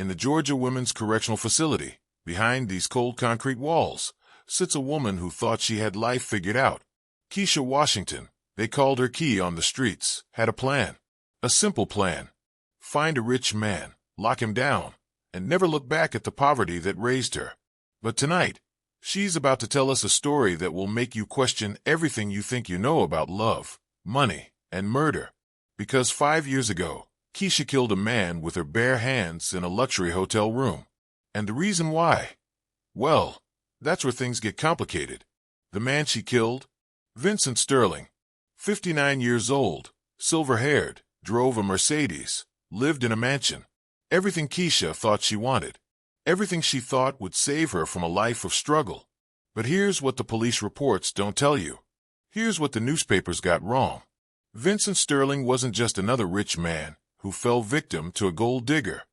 the Georgia Women's Correctional Facility, behind these cold concrete walls, sits a woman who thought she had life figured out. Keisha Washington, they called her Key on the streets, had a plan. A simple plan. Find a rich man, lock him down, and never look back at the poverty that raised her. But tonight, she's about to tell us a story that will make you question everything you think you know about love, money, and murder. Because 5 years ago, Keisha killed a man with her bare hands in a luxury hotel room. And the reason why? Well, that's where things get complicated. The man she killed? Vincent Sterling. 59 years old, silver-haired, drove a Mercedes, lived in a mansion. Everything Keisha thought she wanted. Everything she thought would save her from a life of struggle. But here's what the police reports don't tell you. Here's what the newspapers got wrong. Vincent Sterling wasn't just another rich man who fell victim to a gold digger.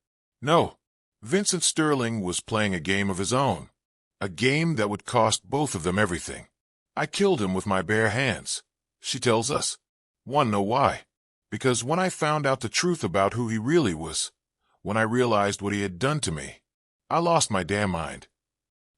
No, Vincent Sterling was playing a game of his own. A game that would cost both of them everything. I killed him with my bare hands, she tells us. Wanna know why? Because when I found out the truth about who he really was, when I realized what he had done to me, I lost my damn mind.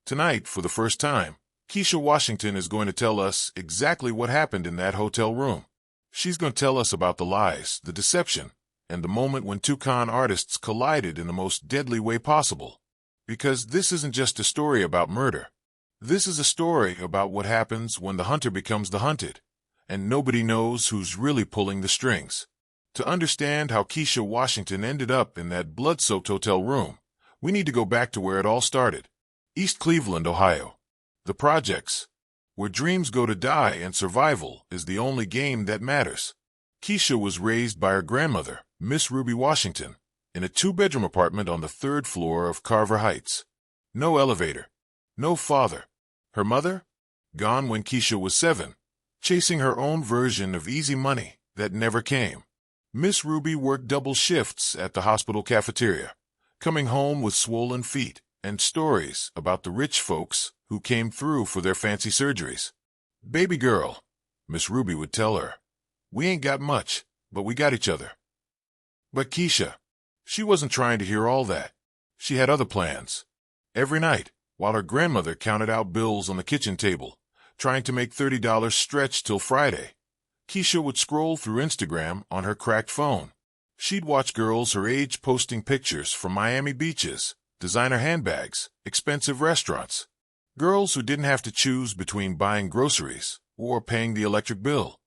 Tonight, for the first time, Keisha Washington is going to tell us exactly what happened in that hotel room. She's going to tell us about the lies, the deception, and the moment when two con artists collided in the most deadly way possible. Because this isn't just a story about murder. This is a story about what happens when the hunter becomes the hunted, and nobody knows who's really pulling the strings. To understand how Keisha Washington ended up in that blood-soaked hotel room, we need to go back to where it all started. East Cleveland, Ohio. The projects, where dreams go to die and survival is the only game that matters. Keisha was raised by her grandmother, Miss Ruby Washington, in a two-bedroom apartment on the 3rd floor of Carver Heights. No elevator. No father. Her mother? Gone when Keisha was 7, chasing her own version of easy money that never came. Miss Ruby worked double shifts at the hospital cafeteria, coming home with swollen feet and stories about the rich folks who came through for their fancy surgeries. Baby girl, Miss Ruby would tell her, we ain't got much, but we got each other. But Keisha, she wasn't trying to hear all that. She had other plans. Every night, while her grandmother counted out bills on the kitchen table, trying to make $30 stretch till Friday, Keisha would scroll through Instagram on her cracked phone. She'd watch girls her age posting pictures from Miami beaches, designer handbags, expensive restaurants. Girls who didn't have to choose between buying groceries or paying the electric bill.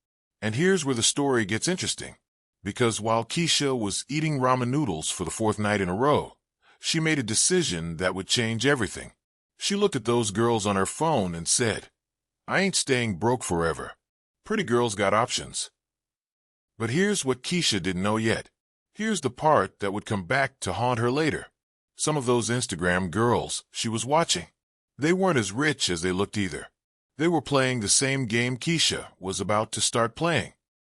And here's where the story gets interesting. Because while Keisha was eating ramen noodles for the 4th night in a row, she made a decision that would change everything. She looked at those girls on her phone and said, I ain't staying broke forever. Pretty girls got options. But here's what Keisha didn't know yet. Here's the part that would come back to haunt her later. Some of those Instagram girls she was watching, they weren't as rich as they looked either. They were playing the same game Keisha was about to start playing.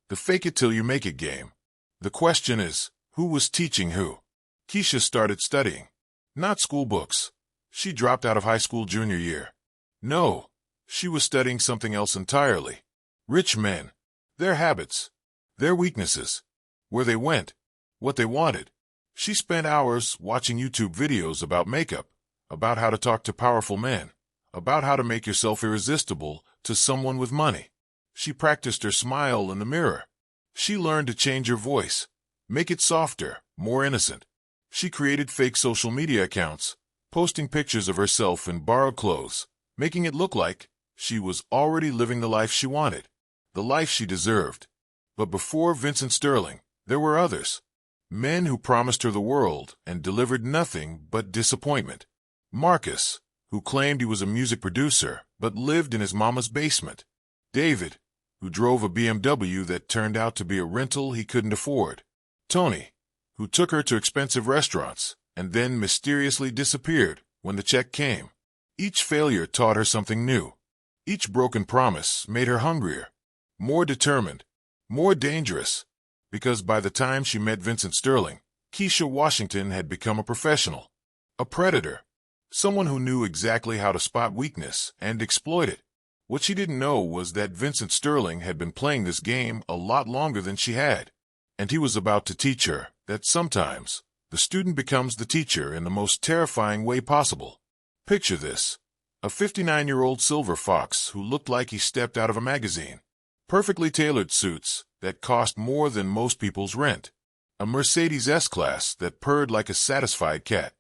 The fake-it-till-you-make-it game. The question is, who was teaching who? Keisha started studying. Not school books. She dropped out of high school junior year. No, she was studying something else entirely. Rich men. Their habits. Their weaknesses. Where they went. What they wanted. She spent hours watching YouTube videos about makeup, about how to talk to powerful men, about how to make yourself irresistible to someone with money. She practiced her smile in the mirror. She learned to change her voice, make it softer, more innocent. She created fake social media accounts, posting pictures of herself in borrowed clothes, making it look like she was already living the life she wanted, the life she deserved. But before Vincent Sterling, there were others. Men who promised her the world and delivered nothing but disappointment. Marcus, who claimed he was a music producer but lived in his mama's basement. David, who drove a BMW that turned out to be a rental he couldn't afford. Tony, who took her to expensive restaurants and then mysteriously disappeared when the check came. Each failure taught her something new. Each broken promise made her hungrier, more determined, more dangerous. Because by the time she met Vincent Sterling, Keisha Washington had become a professional, a predator, someone who knew exactly how to spot weakness and exploit it. What she didn't know was that Vincent Sterling had been playing this game a lot longer than she had, and he was about to teach her that sometimes The student becomes the teacher in the most terrifying way possible. Picture this. A 59-year-old silver fox who looked like he stepped out of a magazine. Perfectly tailored suits that cost more than most people's rent. A Mercedes S-Class that purred like a satisfied cat.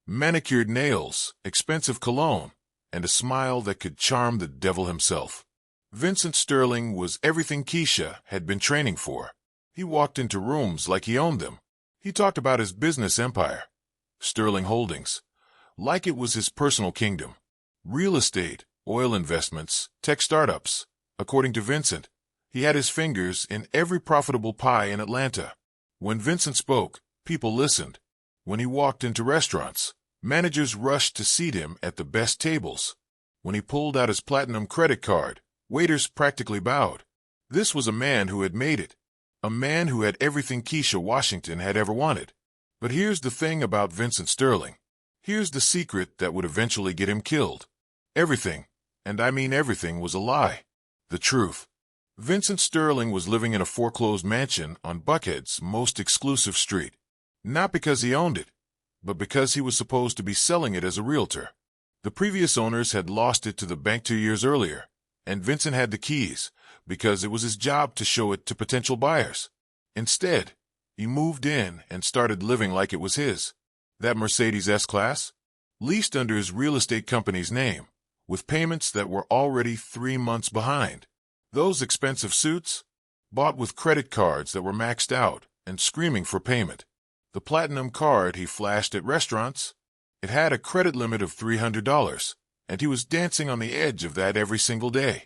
Manicured nails, expensive cologne, and a smile that could charm the devil himself. Vincent Sterling was everything Keisha had been training for. He walked into rooms like he owned them. He talked about his business empire, Sterling Holdings, like it was his personal kingdom. Real estate, oil investments, tech startups. According to Vincent, he had his fingers in every profitable pie in Atlanta. When Vincent spoke, people listened. When he walked into restaurants, managers rushed to seat him at the best tables. When he pulled out his platinum credit card, waiters practically bowed. This was a man who had made it. A man who had everything Keisha Washington had ever wanted. But here's the thing about Vincent Sterling. Here's the secret that would eventually get him killed. Everything, and I mean everything, was a lie. The truth. Vincent Sterling was living in a foreclosed mansion on Buckhead's most exclusive street. Not because he owned it, but because he was supposed to be selling it as a realtor. The previous owners had lost it to the bank 2 years earlier, and Vincent had the keys because it was his job to show it to potential buyers. Instead, he moved in and started living like it was his. That Mercedes S-Class, leased under his real estate company's name, with payments that were already 3 months behind. Those expensive suits, bought with credit cards that were maxed out and screaming for payment. The platinum card he flashed at restaurants, it had a credit limit of $300, and he was dancing on the edge of that every single day.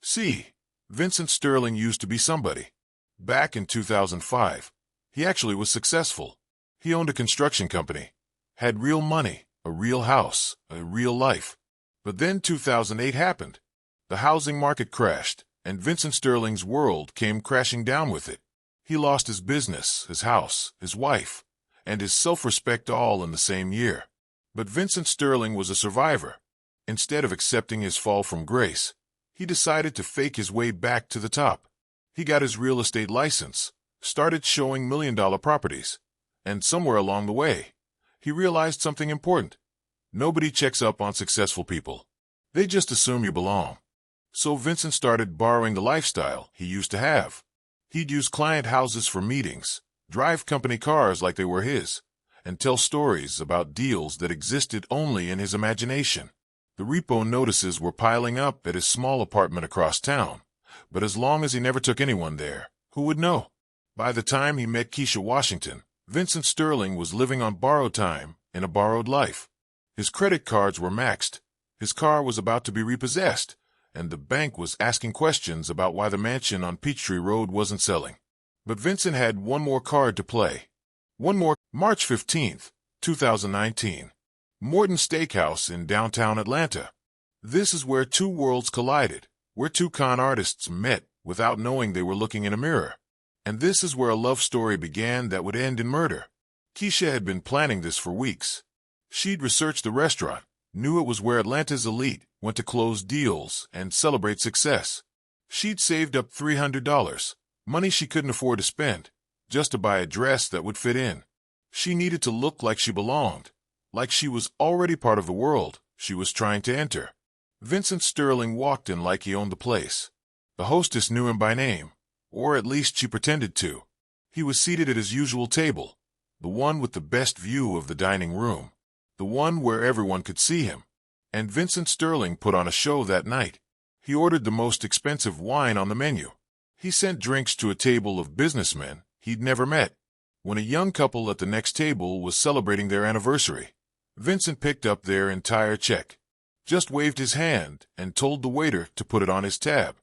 See, Vincent Sterling used to be somebody. Back in 2005, he actually was successful. He owned a construction company, had real money, a real house, a real life. But then 2008 happened. The housing market crashed, and Vincent Sterling's world came crashing down with it. He lost his business, his house, his wife, and his self-respect all in the same year. But Vincent Sterling was a survivor. Instead of accepting his fall from grace, he decided to fake his way back to the top. He got his real estate license, started showing million-dollar properties, and somewhere along the way, he realized something important. Nobody checks up on successful people. They just assume you belong. So Vincent started borrowing the lifestyle he used to have. He'd use client houses for meetings, drive company cars like they were his, and tell stories about deals that existed only in his imagination. The repo notices were piling up at his small apartment across town, but as long as he never took anyone there, who would know? By the time he met Keisha Washington, Vincent Sterling was living on borrowed time in a borrowed life. His credit cards were maxed, his car was about to be repossessed, and the bank was asking questions about why the mansion on Peachtree Road wasn't selling. But Vincent had one more card to play. One more. March 15th, 2019. Morton Steakhouse in downtown Atlanta. This is where two worlds collided, where two con artists met without knowing they were looking in a mirror. And this is where a love story began that would end in murder. Keisha had been planning this for weeks. She'd researched the restaurant, knew it was where Atlanta's elite went to close deals and celebrate success. She'd saved up $300, money she couldn't afford to spend, just to buy a dress that would fit in. She needed to look like she belonged, like she was already part of the world she was trying to enter. Vincent Sterling walked in like he owned the place. The hostess knew him by name, or at least she pretended to. He was seated at his usual table, the one with the best view of the dining room, the one where everyone could see him. And Vincent Sterling put on a show that night. He ordered the most expensive wine on the menu. He sent drinks to a table of businessmen he'd never met. When a young couple at the next table was celebrating their anniversary, Vincent picked up their entire check, just waved his hand, and told the waiter to put it on his tab.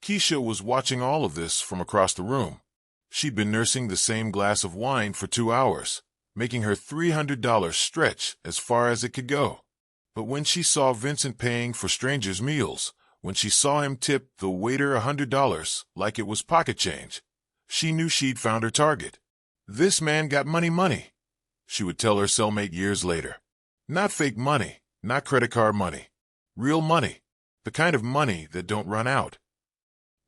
Keisha was watching all of this from across the room. She'd been nursing the same glass of wine for 2 hours, making her $300 stretch as far as it could go. But when she saw Vincent paying for strangers' meals, when she saw him tip the waiter $100 like it was pocket change, she knew she'd found her target. This man got money, she would tell her cellmate years later. Not fake money, not credit card money. Real money, the kind of money that don't run out.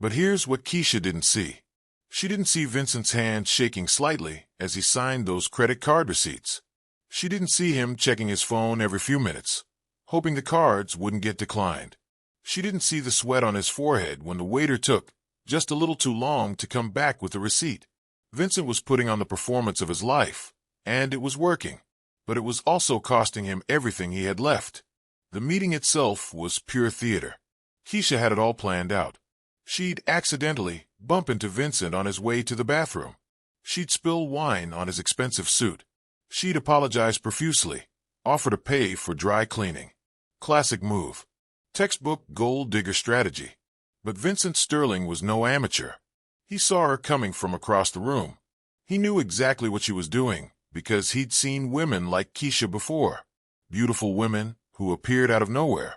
But here's what Keisha didn't see. She didn't see Vincent's hand shaking slightly as he signed those credit card receipts. She didn't see him checking his phone every few minutes, hoping the cards wouldn't get declined. She didn't see the sweat on his forehead when the waiter took just a little too long to come back with the receipt. Vincent was putting on the performance of his life, and it was working, but it was also costing him everything he had left. The meeting itself was pure theater. Keisha had it all planned out. She'd accidentally bump into Vincent on his way to the bathroom. She'd spill wine on his expensive suit. She'd apologize profusely, offer to pay for dry cleaning. Classic move. Textbook gold digger strategy. But Vincent Sterling was no amateur. He saw her coming from across the room. He knew exactly what she was doing because he'd seen women like Keisha before. Beautiful women who appeared out of nowhere,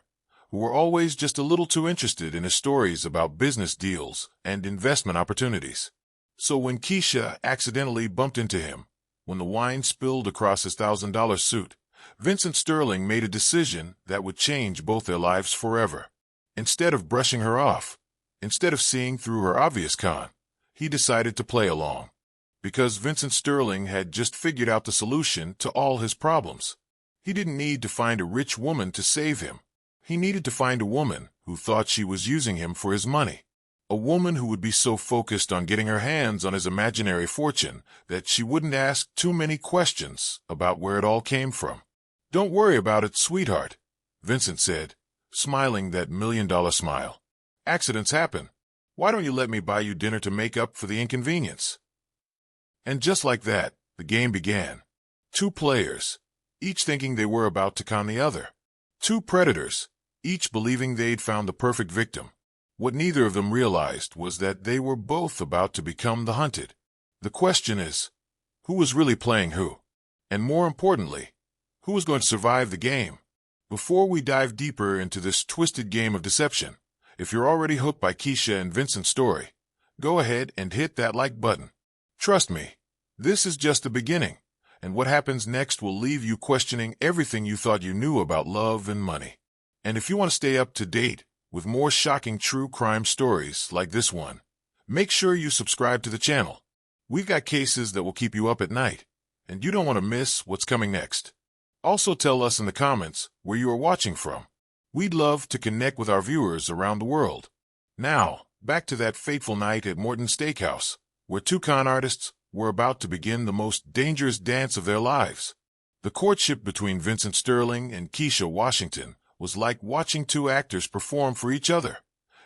who were always just a little too interested in his stories about business deals and investment opportunities. So when Keisha accidentally bumped into him, when the wine spilled across his $1,000 suit, Vincent Sterling made a decision that would change both their lives forever. Instead of brushing her off, instead of seeing through her obvious con, he decided to play along. Because Vincent Sterling had just figured out the solution to all his problems. He didn't need to find a rich woman to save him. He needed to find a woman who thought she was using him for his money. A woman who would be so focused on getting her hands on his imaginary fortune that she wouldn't ask too many questions about where it all came from. "Don't worry about it, sweetheart," Vincent said, smiling that million-dollar smile. "Accidents happen. Why don't you let me buy you dinner to make up for the inconvenience?" And just like that, the game began. Two players, each thinking they were about to con the other. Two predators, each believing they'd found the perfect victim. What neither of them realized was that they were both about to become the hunted. The question is, who was really playing who? And more importantly, who was going to survive the game? Before we dive deeper into this twisted game of deception, if you're already hooked by Keisha and Vincent's story, go ahead and hit that like button. Trust me, this is just the beginning, and what happens next will leave you questioning everything you thought you knew about love and money. And if you want to stay up to date with more shocking true crime stories like this one, make sure you subscribe to the channel. We've got cases that will keep you up at night, and you don't want to miss what's coming next. Also tell us in the comments where you are watching from. We'd love to connect with our viewers around the world. Now, back to that fateful night at Morton's Steakhouse, where two con artists were about to begin the most dangerous dance of their lives. The courtship between Vincent Sterling and Keisha Washington was like watching two actors perform for each other,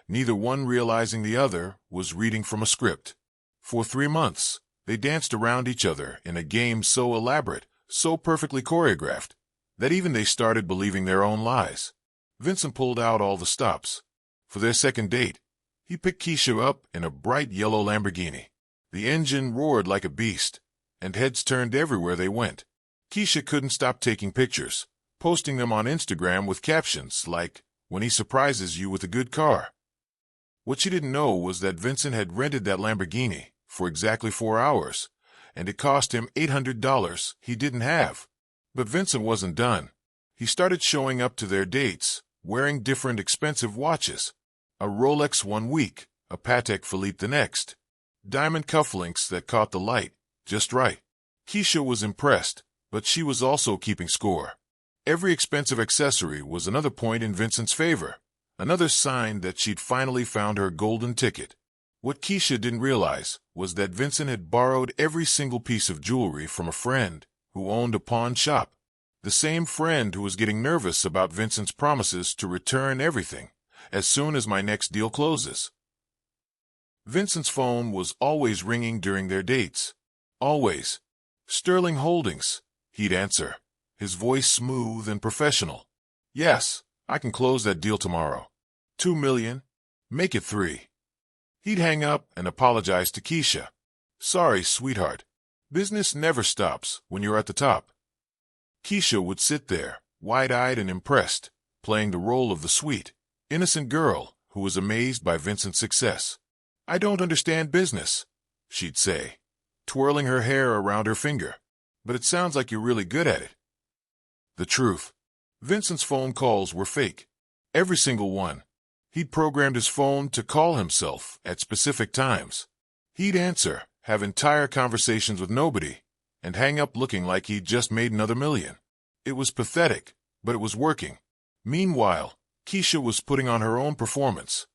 neither one realizing the other was reading from a script. For 3 months, they danced around each other in a game so elaborate, so perfectly choreographed, that even they started believing their own lies. Vincent pulled out all the stops. For their second date, he picked Keisha up in a bright yellow Lamborghini. The engine roared like a beast, and heads turned everywhere they went. Keisha couldn't stop taking pictures, posting them on Instagram with captions like, "When he surprises you with a good car." What she didn't know was that Vincent had rented that Lamborghini for exactly 4 hours, and it cost him $800 he didn't have. But Vincent wasn't done. He started showing up to their dates, wearing different expensive watches. A Rolex one week, a Patek Philippe the next. Diamond cufflinks that caught the light just right. Keisha was impressed, but she was also keeping score. Every expensive accessory was another point in Vincent's favor, another sign that she'd finally found her golden ticket. What Keisha didn't realize was that Vincent had borrowed every single piece of jewelry from a friend who owned a pawn shop. The same friend who was getting nervous about Vincent's promises to return everything as soon as my next deal closes. Vincent's phone was always ringing during their dates. Always. "Sterling Holdings," he'd answer, his voice smooth and professional. "Yes, I can close that deal tomorrow. 2 million? Make it 3. He'd hang up and apologize to Keisha. "Sorry, sweetheart. Business never stops when you're at the top." Keisha would sit there, wide-eyed and impressed, playing the role of the sweet, innocent girl who was amazed by Vincent's success. "I don't understand business," she'd say, twirling her hair around her finger. "But it sounds like you're really good at it." The truth. Vincent's phone calls were fake. Every single one. He'd programmed his phone to call himself at specific times. He'd answer, have entire conversations with nobody, and hang up looking like he'd just made another million. It was pathetic, but it was working. Meanwhile, Keisha was putting on her own performance.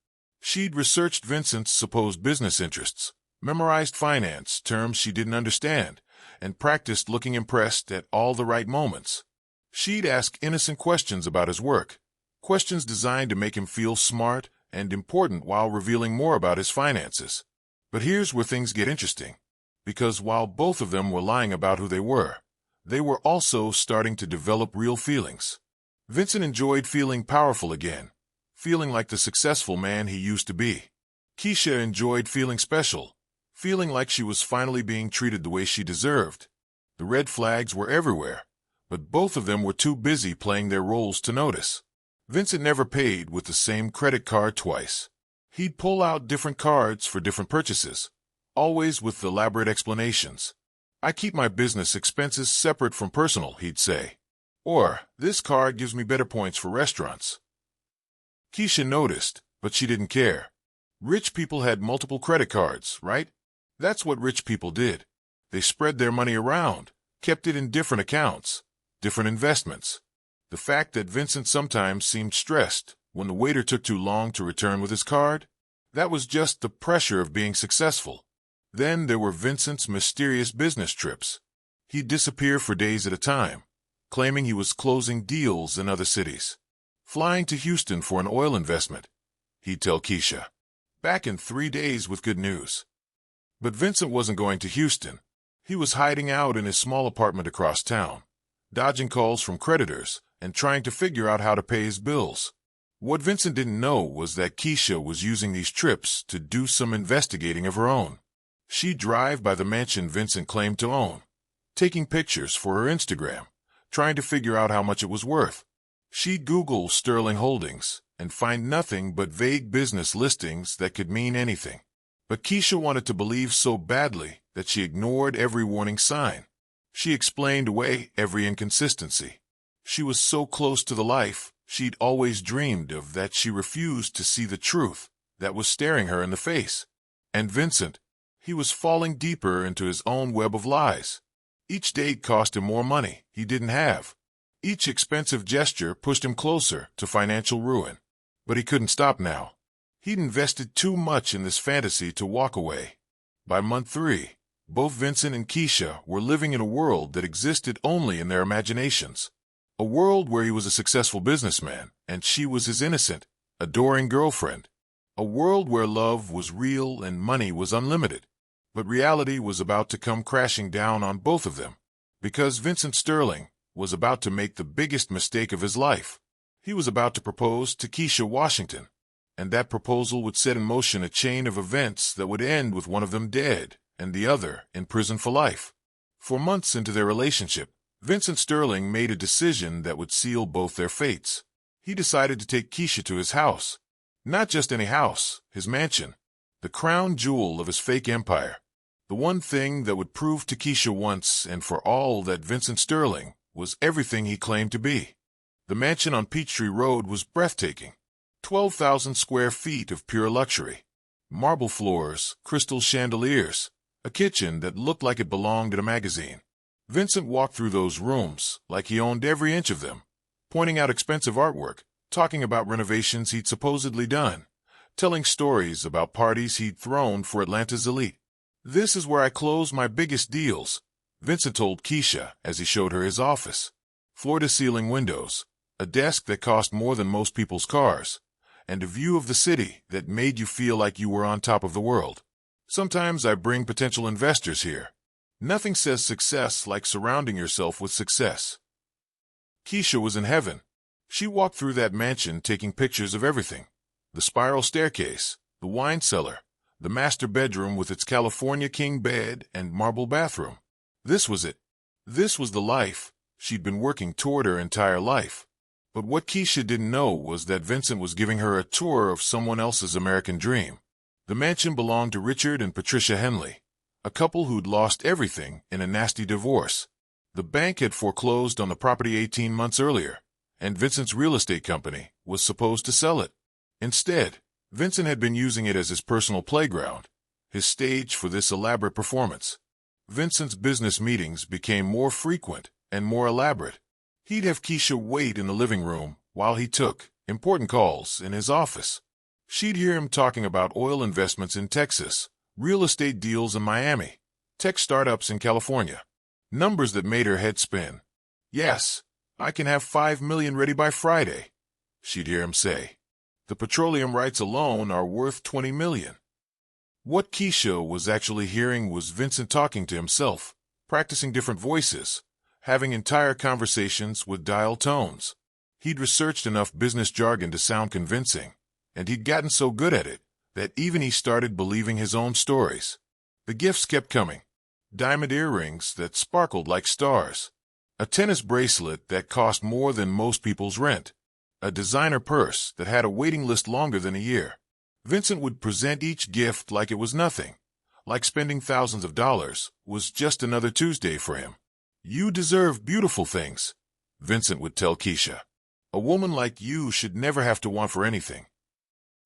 She'd researched Vincent's supposed business interests, memorized finance terms she didn't understand, and practiced looking impressed at all the right moments. She'd ask innocent questions about his work, questions designed to make him feel smart and important while revealing more about his finances. But here's where things get interesting, because while both of them were lying about who they were also starting to develop real feelings. Vincent enjoyed feeling powerful again, feeling like the successful man he used to be. Keisha enjoyed feeling special, feeling like she was finally being treated the way she deserved. The red flags were everywhere, but both of them were too busy playing their roles to notice. Vincent never paid with the same credit card twice. He'd pull out different cards for different purchases, always with elaborate explanations. I keep my business expenses separate from personal, he'd say. Or, this card gives me better points for restaurants. Keisha noticed, but she didn't care. Rich people had multiple credit cards, right? That's what rich people did. They spread their money around, kept it in different accounts, different investments. The fact that Vincent sometimes seemed stressed when the waiter took too long to return with his card, that was just the pressure of being successful. Then there were Vincent's mysterious business trips. He'd disappear for days at a time, claiming he was closing deals in other cities. Flying to Houston for an oil investment, he'd tell Keisha. Back in 3 days with good news. But Vincent wasn't going to Houston. He was hiding out in his small apartment across town, dodging calls from creditors and trying to figure out how to pay his bills. What Vincent didn't know was that Keisha was using these trips to do some investigating of her own. She'd drive by the mansion Vincent claimed to own, taking pictures for her Instagram, trying to figure out how much it was worth. She'd Google Sterling Holdings and find nothing but vague business listings that could mean anything. But Keisha wanted to believe so badly that she ignored every warning sign. She explained away every inconsistency. She was so close to the life she'd always dreamed of that she refused to see the truth that was staring her in the face. And Vincent, he was falling deeper into his own web of lies. Each date cost him more money he didn't have. Each expensive gesture pushed him closer to financial ruin. But he couldn't stop now. He'd invested too much in this fantasy to walk away. By month 3, both Vincent and Keisha were living in a world that existed only in their imaginations. A world where he was a successful businessman and she was his innocent, adoring girlfriend. A world where love was real and money was unlimited. But reality was about to come crashing down on both of them, because Vincent Sterling was about to make the biggest mistake of his life. He was about to propose to Keisha Washington, and that proposal would set in motion a chain of events that would end with one of them dead and the other in prison for life. For months into their relationship, Vincent Sterling made a decision that would seal both their fates. He decided to take Keisha to his house. Not just any house, his mansion, the crown jewel of his fake empire. The one thing that would prove to Keisha once and for all that Vincent Sterling was everything he claimed to be. The mansion on Peachtree Road was breathtaking. 12,000 square feet of pure luxury. Marble floors, crystal chandeliers, a kitchen that looked like it belonged in a magazine. Vincent walked through those rooms like he owned every inch of them, pointing out expensive artwork, talking about renovations he'd supposedly done, telling stories about parties he'd thrown for Atlanta's elite. This is where I close my biggest deals, Vincent told Keisha as he showed her his office. Floor-to-ceiling windows, a desk that cost more than most people's cars, and a view of the city that made you feel like you were on top of the world. Sometimes I bring potential investors here. Nothing says success like surrounding yourself with success. Keisha was in heaven. She walked through that mansion taking pictures of everything. The spiral staircase, the wine cellar, the master bedroom with its California king bed and marble bathroom. This was it. This was the life she'd been working toward her entire life. But what Keisha didn't know was that Vincent was giving her a tour of someone else's American dream. The mansion belonged to Richard and Patricia Henley, a couple who'd lost everything in a nasty divorce. The bank had foreclosed on the property 18 months earlier, and Vincent's real estate company was supposed to sell it. Instead, Vincent had been using it as his personal playground, his stage for this elaborate performance. Vincent's business meetings became more frequent and more elaborate. He'd have Keisha wait in the living room while he took important calls in his office. She'd hear him talking about oil investments in Texas, real estate deals in Miami, tech startups in California. Numbers that made her head spin. "Yes, I can have 5 million ready by Friday," she'd hear him say. "The petroleum rights alone are worth 20 million. What Keisha was actually hearing was Vincent talking to himself, practicing different voices, having entire conversations with dial tones. He'd researched enough business jargon to sound convincing, and he'd gotten so good at it that even he started believing his own stories. The gifts kept coming. Diamond earrings that sparkled like stars, a tennis bracelet that cost more than most people's rent, a designer purse that had a waiting list longer than a year. Vincent would present each gift like it was nothing, like spending thousands of dollars was just another Tuesday for him. "You deserve beautiful things," Vincent would tell Keisha. "A woman like you should never have to want for anything."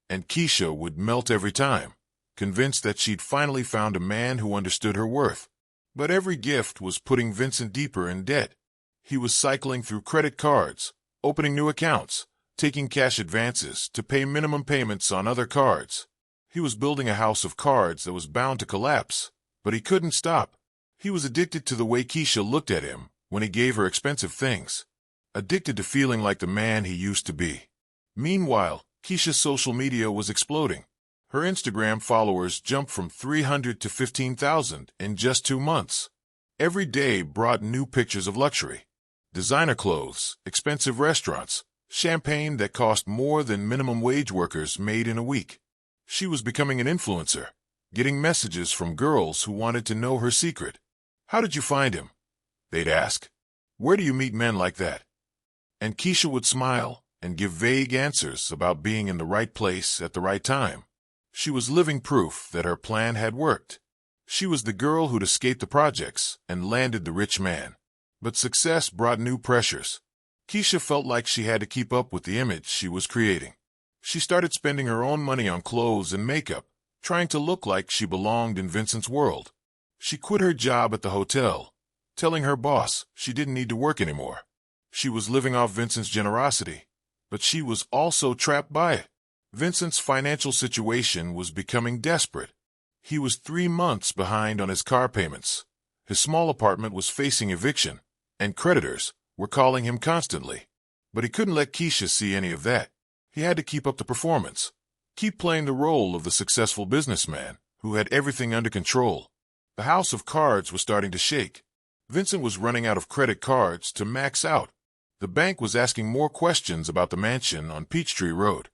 And Keisha would melt every time, convinced that she'd finally found a man who understood her worth. But every gift was putting Vincent deeper in debt. He was cycling through credit cards, opening new accounts, taking cash advances to pay minimum payments on other cards. He was building a house of cards that was bound to collapse, but he couldn't stop. He was addicted to the way Keisha looked at him when he gave her expensive things, addicted to feeling like the man he used to be. Meanwhile, Keisha's social media was exploding. Her Instagram followers jumped from 300 to 15,000 in just 2 months. Every day brought new pictures of luxury. Designer clothes, expensive restaurants, champagne that cost more than minimum wage workers made in a week. She was becoming an influencer, getting messages from girls who wanted to know her secret. "How did you find him?" they'd ask. "Where do you meet men like that?" And Keisha would smile and give vague answers about being in the right place at the right time. She was living proof that her plan had worked. She was the girl who'd escaped the projects and landed the rich man. But success brought new pressures. Keisha felt like she had to keep up with the image she was creating. She started spending her own money on clothes and makeup, trying to look like she belonged in Vincent's world. She quit her job at the hotel, telling her boss she didn't need to work anymore. She was living off Vincent's generosity, but she was also trapped by it. Vincent's financial situation was becoming desperate. He was 3 months behind on his car payments. His small apartment was facing eviction, and creditors were calling him constantly. But he couldn't let Keisha see any of that. He had to keep up the performance, keep playing the role of the successful businessman who had everything under control. The house of cards was starting to shake. Vincent was running out of credit cards to max out. The bank was asking more questions about the mansion on Peachtree Road.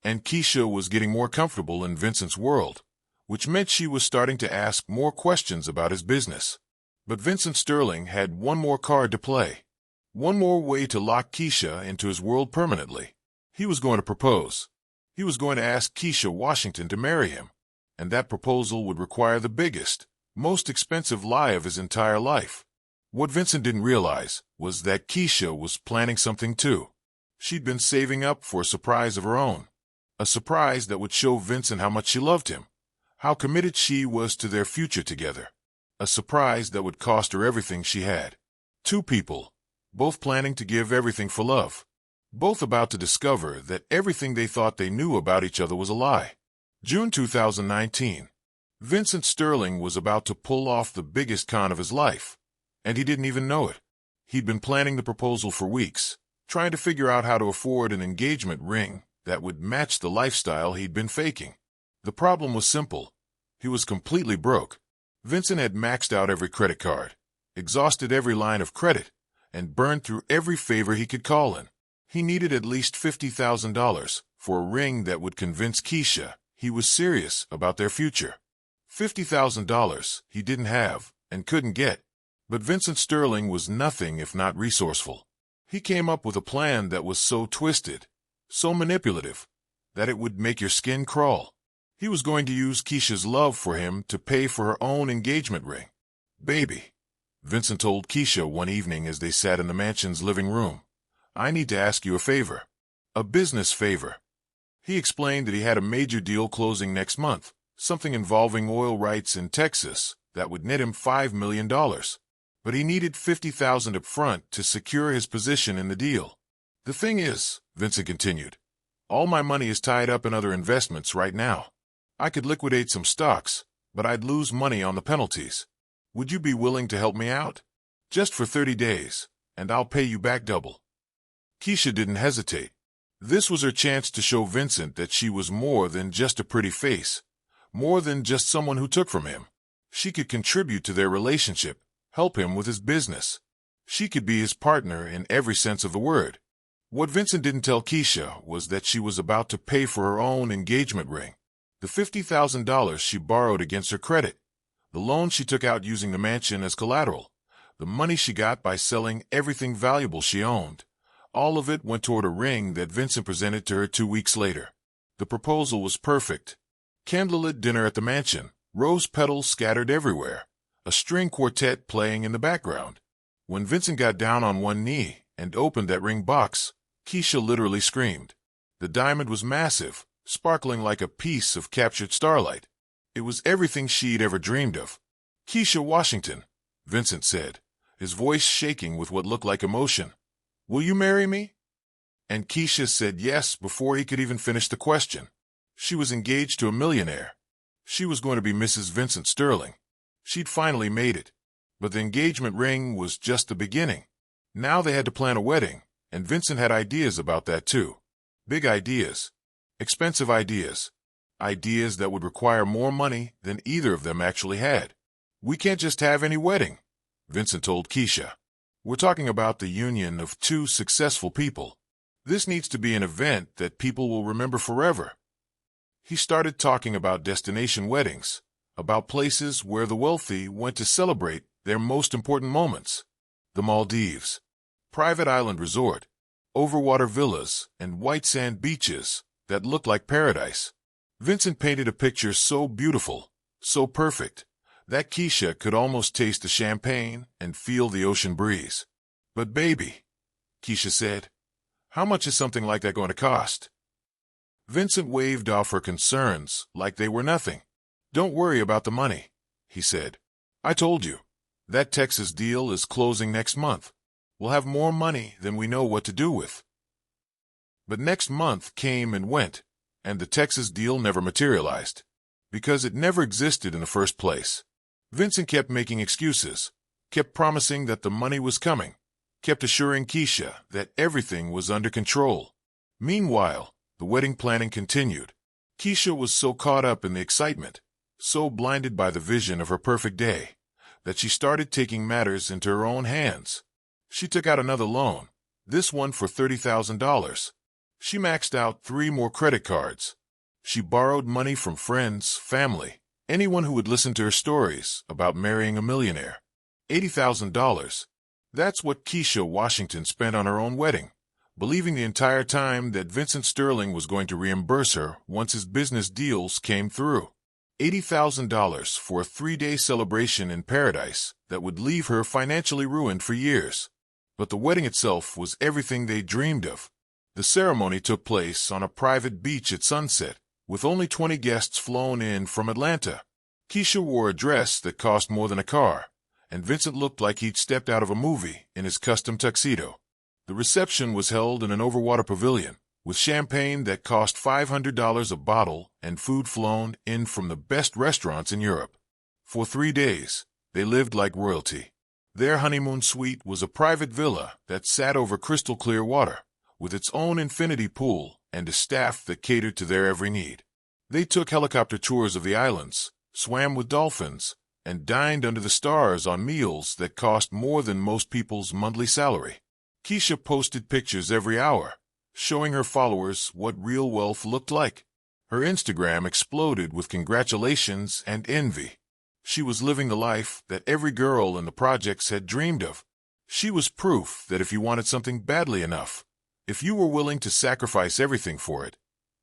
And Keisha was getting more comfortable in Vincent's world, which meant she was starting to ask more questions about his business. But Vincent Sterling had one more card to play. One more way to lock Keisha into his world permanently. He was going to propose. He was going to ask Keisha Washington to marry him, and that proposal would require the biggest, most expensive lie of his entire life. What Vincent didn't realize was that Keisha was planning something too. She'd been saving up for a surprise of her own, a surprise that would show Vincent how much she loved him, how committed she was to their future together, a surprise that would cost her everything she had. Two people, both planning to give everything for love, both about to discover that everything they thought they knew about each other was a lie. June 2019. Vincent Sterling was about to pull off the biggest con of his life, and he didn't even know it. He'd been planning the proposal for weeks, trying to figure out how to afford an engagement ring that would match the lifestyle he'd been faking. The problem was simple. He was completely broke. Vincent had maxed out every credit card, exhausted every line of credit, and burned through every favor he could call in. He needed at least $50,000 for a ring that would convince Keisha he was serious about their future. $50,000 he didn't have and couldn't get. But Vincent Sterling was nothing if not resourceful. He came up with a plan that was so twisted, so manipulative, that it would make your skin crawl. He was going to use Keisha's love for him to pay for her own engagement ring. "Baby," Vincent told Keisha one evening as they sat in the mansion's living room, "I need to ask you a favor. A business favor." He explained that he had a major deal closing next month, something involving oil rights in Texas that would net him $5 million. But he needed $50,000 up front to secure his position in the deal. The thing is, Vincent continued, all my money is tied up in other investments right now. I could liquidate some stocks, but I'd lose money on the penalties. Would you be willing to help me out? Just for 30 days, and I'll pay you back double. Keisha didn't hesitate. This was her chance to show Vincent that she was more than just a pretty face, more than just someone who took from him. She could contribute to their relationship, help him with his business. She could be his partner in every sense of the word. What Vincent didn't tell Keisha was that she was about to pay for her own engagement ring. The $50,000 she borrowed against her credit, the loan she took out using the mansion as collateral, the money she got by selling everything valuable she owned, all of it went toward a ring that Vincent presented to her 2 weeks later. The proposal was perfect. Candlelit dinner at the mansion, rose petals scattered everywhere, a string quartet playing in the background. When Vincent got down on one knee and opened that ring box, Keisha literally screamed. The diamond was massive, sparkling like a piece of captured starlight. It was everything she'd ever dreamed of. Keisha Washington, Vincent said, his voice shaking with what looked like emotion. Will you marry me? And Keisha said yes before he could even finish the question. She was engaged to a millionaire. She was going to be Mrs. Vincent Sterling. She'd finally made it. But the engagement ring was just the beginning. Now they had to plan a wedding, and Vincent had ideas about that too. Big ideas. Expensive ideas. Ideas that would require more money than either of them actually had. We can't just have any wedding, Vincent told Keisha. We're talking about the union of two successful people. This needs to be an event that people will remember forever. He started talking about destination weddings, about places where the wealthy went to celebrate their most important moments. The Maldives, private island resort, overwater villas, and white sand beaches that looked like paradise. Vincent painted a picture so beautiful, so perfect, that Keisha could almost taste the champagne and feel the ocean breeze. But baby, Keisha said, how much is something like that going to cost? Vincent waved off her concerns like they were nothing. Don't worry about the money, he said. I told you, that Texas deal is closing next month. We'll have more money than we know what to do with. But next month came and went, and the Texas deal never materialized, because it never existed in the first place. Vincent kept making excuses, kept promising that the money was coming, kept assuring Keisha that everything was under control. Meanwhile, the wedding planning continued. Keisha was so caught up in the excitement, so blinded by the vision of her perfect day, that she started taking matters into her own hands. She took out another loan, this one for $30,000. She maxed out 3 more credit cards. She borrowed money from friends, family, anyone who would listen to her stories about marrying a millionaire. $80,000. That's what Keisha Washington spent on her own wedding, believing the entire time that Vincent Sterling was going to reimburse her once his business deals came through. $80,000 for a 3-day celebration in paradise that would leave her financially ruined for years. But the wedding itself was everything they dreamed of. The ceremony took place on a private beach at sunset, with only 20 guests flown in from Atlanta. Keisha wore a dress that cost more than a car, and Vincent looked like he'd stepped out of a movie in his custom tuxedo. The reception was held in an overwater pavilion, with champagne that cost $500 a bottle and food flown in from the best restaurants in Europe. For 3 days, they lived like royalty. Their honeymoon suite was a private villa that sat over crystal-clear water, with its own infinity pool and a staff that catered to their every need. They took helicopter tours of the islands, swam with dolphins, and dined under the stars on meals that cost more than most people's monthly salary. Keisha posted pictures every hour, showing her followers what real wealth looked like. Her Instagram exploded with congratulations and envy. She was living the life that every girl in the projects had dreamed of. She was proof that if you wanted something badly enough, if you were willing to sacrifice everything for it,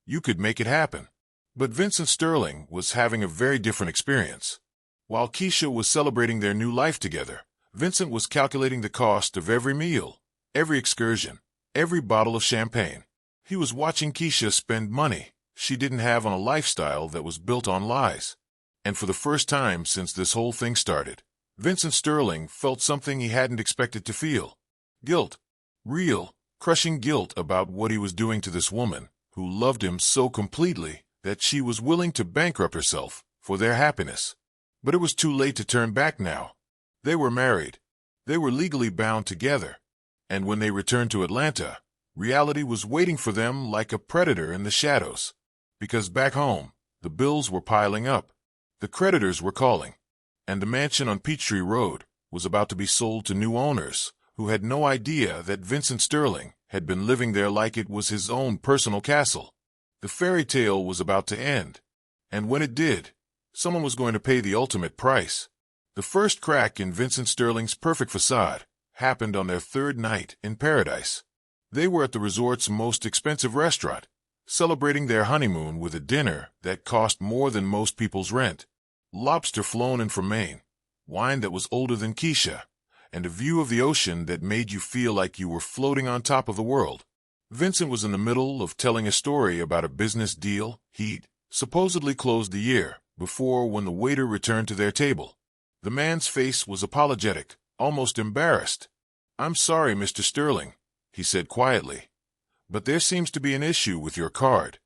you could make it happen. But Vincent Sterling was having a very different experience. While Keisha was celebrating their new life together, Vincent was calculating the cost of every meal, every excursion, every bottle of champagne. He was watching Keisha spend money, she didn't have on a lifestyle that was built on lies. And for the first time since this whole thing started, Vincent Sterling felt something he hadn't expected to feel. Guilt. Real, crushing guilt about what he was doing to this woman, who loved him so completely that she was willing to bankrupt herself for their happiness. But it was too late to turn back now. They were married. They were legally bound together. And when they returned to Atlanta, reality was waiting for them like a predator in the shadows. Because back home, the bills were piling up. The creditors were calling. And the mansion on Peachtree Road was about to be sold to new owners who had no idea that Vincent Sterling had been living there like it was his own personal castle. The fairy tale was about to end. And when it did, someone was going to pay the ultimate price. The first crack in Vincent Sterling's perfect facade happened on their third night in paradise. They were at the resort's most expensive restaurant, celebrating their honeymoon with a dinner that cost more than most people's rent. Lobster flown in from Maine, wine that was older than Keisha, and a view of the ocean that made you feel like you were floating on top of the world. Vincent was in the middle of telling a story about a business deal he'd supposedly closed the year before when the waiter returned to their table. The man's face was apologetic, almost embarrassed. "I'm sorry, Mr. Sterling," he said quietly, "but there seems to be an issue with your card."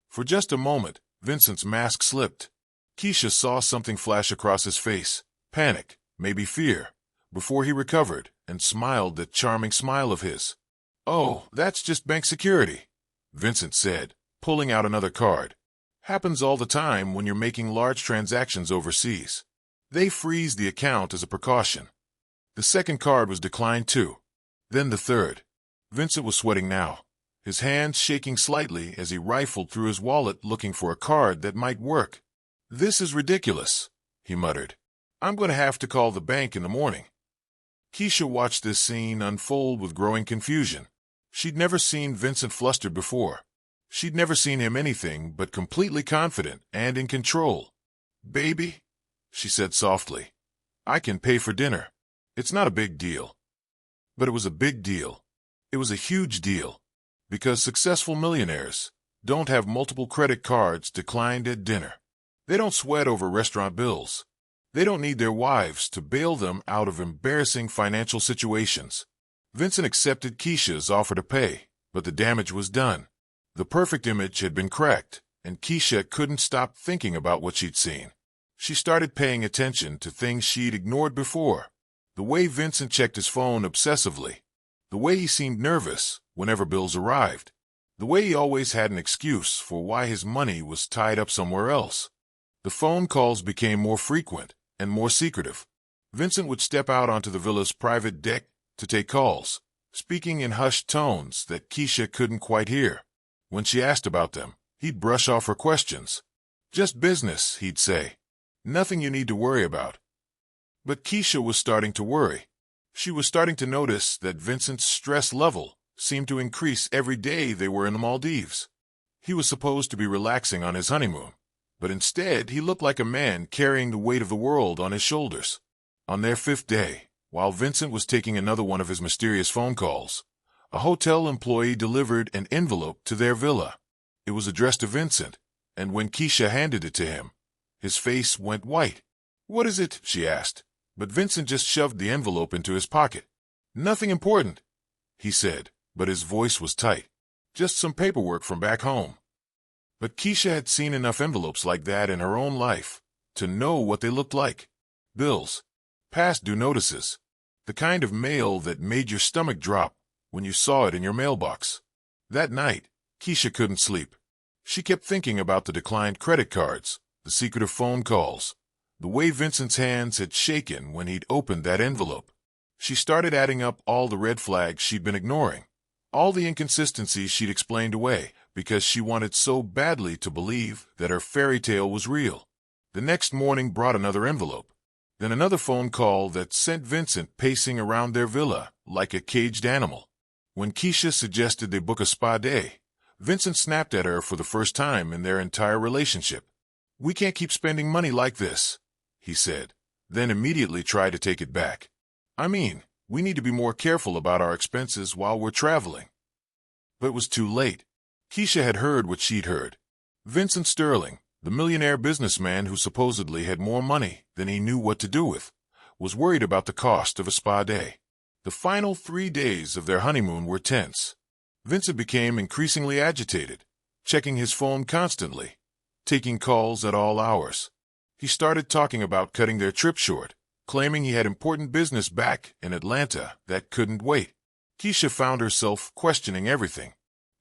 For just a moment, Vincent's mask slipped. Keisha saw something flash across his face, panic, maybe fear, before he recovered and smiled that charming smile of his. "Oh, that's just bank security," Vincent said, pulling out another card. "Happens all the time when you're making large transactions overseas. They freeze the account as a precaution." The second card was declined too. Then the third. Vincent was sweating now, his hands shaking slightly as he rifled through his wallet looking for a card that might work. "This is ridiculous," he muttered. "I'm going to have to call the bank in the morning." Keisha watched this scene unfold with growing confusion. She'd never seen Vincent flustered before. She'd never seen him anything but completely confident and in control. "Baby," she said softly, "I can pay for dinner. It's not a big deal." But it was a big deal. It was a huge deal. Because successful millionaires don't have multiple credit cards declined at dinner. They don't sweat over restaurant bills. They don't need their wives to bail them out of embarrassing financial situations. Vincent accepted Keisha's offer to pay, but the damage was done. The perfect image had been cracked, and Keisha couldn't stop thinking about what she'd seen. She started paying attention to things she'd ignored before. The way Vincent checked his phone obsessively. The way he seemed nervous whenever bills arrived. The way he always had an excuse for why his money was tied up somewhere else. The phone calls became more frequent and more secretive. Vincent would step out onto the villa's private deck to take calls, speaking in hushed tones that Keisha couldn't quite hear. When she asked about them, he'd brush off her questions. "Just business," he'd say. "Nothing you need to worry about." But Keisha was starting to worry. She was starting to notice that Vincent's stress level seemed to increase every day they were in the Maldives. He was supposed to be relaxing on his honeymoon, but instead he looked like a man carrying the weight of the world on his shoulders. On their fifth day, while Vincent was taking another one of his mysterious phone calls, a hotel employee delivered an envelope to their villa. It was addressed to Vincent, and when Keisha handed it to him, his face went white. "What is it?" she asked, but Vincent just shoved the envelope into his pocket. "Nothing important," he said, but his voice was tight. "Just some paperwork from back home." But Keisha had seen enough envelopes like that in her own life to know what they looked like. Bills. Past due notices. The kind of mail that made your stomach drop when you saw it in your mailbox. That night, Keisha couldn't sleep. She kept thinking about the declined credit cards, the secretive phone calls, the way Vincent's hands had shaken when he'd opened that envelope. She started adding up all the red flags she'd been ignoring, all the inconsistencies she'd explained away, because she wanted so badly to believe that her fairy tale was real. The next morning brought another envelope, then another phone call that sent Vincent pacing around their villa like a caged animal. When Keisha suggested they book a spa day, Vincent snapped at her for the first time in their entire relationship. "We can't keep spending money like this," he said, then immediately tried to take it back. "I mean, we need to be more careful about our expenses while we're traveling." But it was too late. Keisha had heard what she'd heard. Vincent Sterling, the millionaire businessman who supposedly had more money than he knew what to do with, was worried about the cost of a spa day. The final 3 days of their honeymoon were tense. Vincent became increasingly agitated, checking his phone constantly, taking calls at all hours. He started talking about cutting their trip short, claiming he had important business back in Atlanta that couldn't wait. Keisha found herself questioning everything.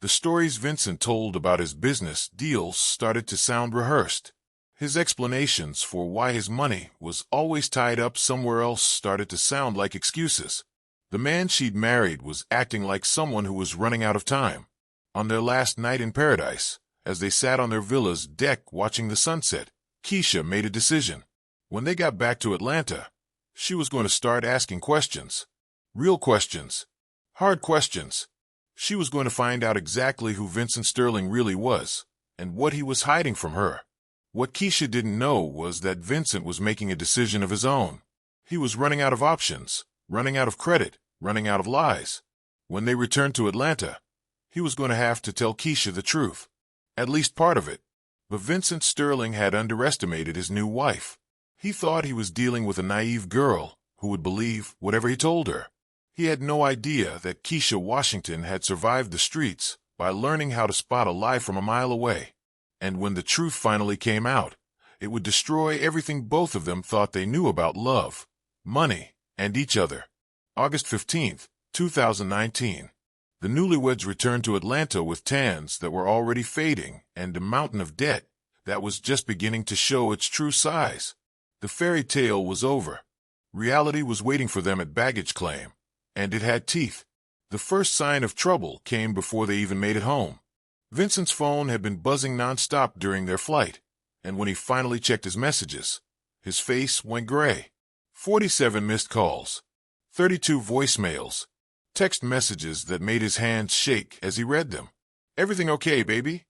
The stories Vincent told about his business deals started to sound rehearsed. His explanations for why his money was always tied up somewhere else started to sound like excuses. The man she'd married was acting like someone who was running out of time. On their last night in paradise, as they sat on their villa's deck watching the sunset, Keisha made a decision. When they got back to Atlanta, she was going to start asking questions. Real questions. Hard questions. She was going to find out exactly who Vincent Sterling really was, and what he was hiding from her. What Keisha didn't know was that Vincent was making a decision of his own. He was running out of options, running out of credit, running out of lies. When they returned to Atlanta, he was going to have to tell Keisha the truth. At least part of it. But Vincent Sterling had underestimated his new wife. He thought he was dealing with a naive girl who would believe whatever he told her. He had no idea that Keisha Washington had survived the streets by learning how to spot a lie from a mile away. And when the truth finally came out, it would destroy everything both of them thought they knew about love, money, and each other. August 15th, 2019. The Newlyweds returned to Atlanta with tans that were already fading and a mountain of debt that was just beginning to show its true size. The fairy tale was over. Reality was waiting for them at baggage claim, and it had teeth. The first sign of trouble came before they even made it home. Vincent's phone had been buzzing nonstop during their flight, and when he finally checked his messages, his face went gray. 47 missed calls, 32 voicemails, text messages that made his hands shake as he read them. "Everything okay, baby?"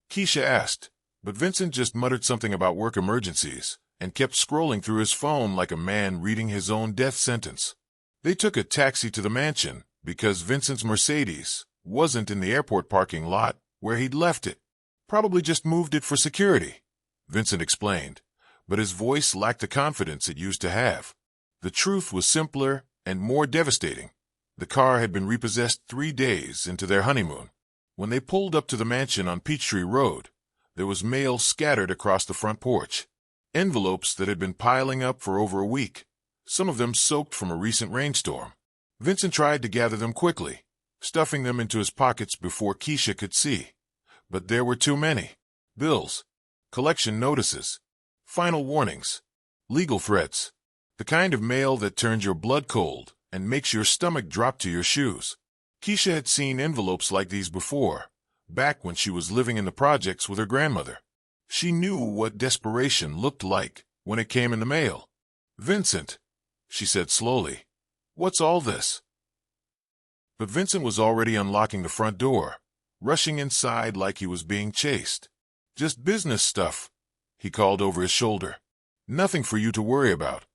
Keisha asked, but Vincent just muttered something about work emergencies and kept scrolling through his phone like a man reading his own death sentence. They took a taxi to the mansion because Vincent's Mercedes wasn't in the airport parking lot where he'd left it. "Probably just moved it for security," Vincent explained, but his voice lacked the confidence it used to have. The truth was simpler and more devastating. The car had been repossessed 3 days into their honeymoon. When they pulled up to the mansion on Peachtree Road, there was mail scattered across the front porch. Envelopes that had been piling up for over a week, some of them soaked from a recent rainstorm. Vincent tried to gather them quickly, stuffing them into his pockets before Keisha could see. But there were too many. Bills, collection notices, final warnings, legal threats, the kind of mail that turns your blood cold and makes your stomach drop to your shoes. Keisha had seen envelopes like these before, back when she was living in the projects with her grandmother. She knew what desperation looked like when it came in the mail. "Vincent," she said slowly, "what's all this?" But Vincent was already unlocking the front door, rushing inside like he was being chased. "Just business stuff," he called over his shoulder. "Nothing for you to worry about."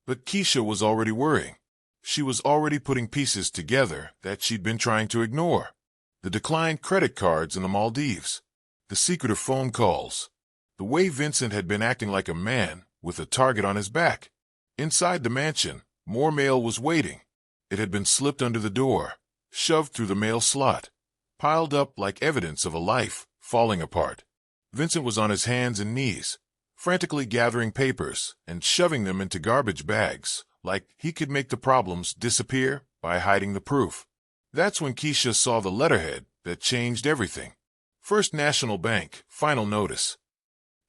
But Keisha was already worrying. She was already putting pieces together that she'd been trying to ignore. The declined credit cards in the Maldives, the secretive phone calls, the way Vincent had been acting like a man with a target on his back. Inside the mansion, more mail was waiting. It had been slipped under the door, shoved through the mail slot, piled up like evidence of a life falling apart. Vincent was on his hands and knees, frantically gathering papers and shoving them into garbage bags, like he could make the problems disappear by hiding the proof. That's when Keisha saw the letterhead that changed everything. First National Bank, final notice.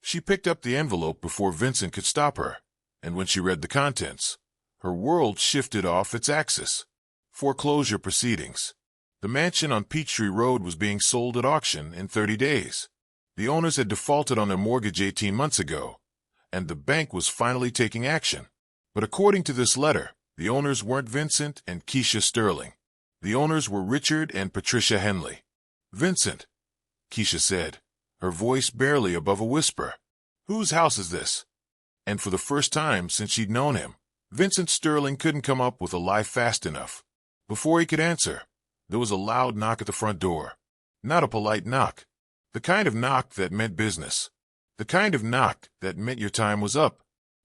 She picked up the envelope before Vincent could stop her, and when she read the contents, her world shifted off its axis. Foreclosure proceedings. The mansion on Peachtree Road was being sold at auction in 30 days. The owners had defaulted on their mortgage 18 months ago, and the bank was finally taking action. But according to this letter, the owners weren't Vincent and Keisha Sterling. The owners were Richard and Patricia Henley. "Vincent," Keisha said, her voice barely above a whisper, "whose house is this?" And for the first time since she'd known him, Vincent Sterling couldn't come up with a lie fast enough. Before he could answer, there was a loud knock at the front door. Not a polite knock. The kind of knock that meant business. The kind of knock that meant your time was up.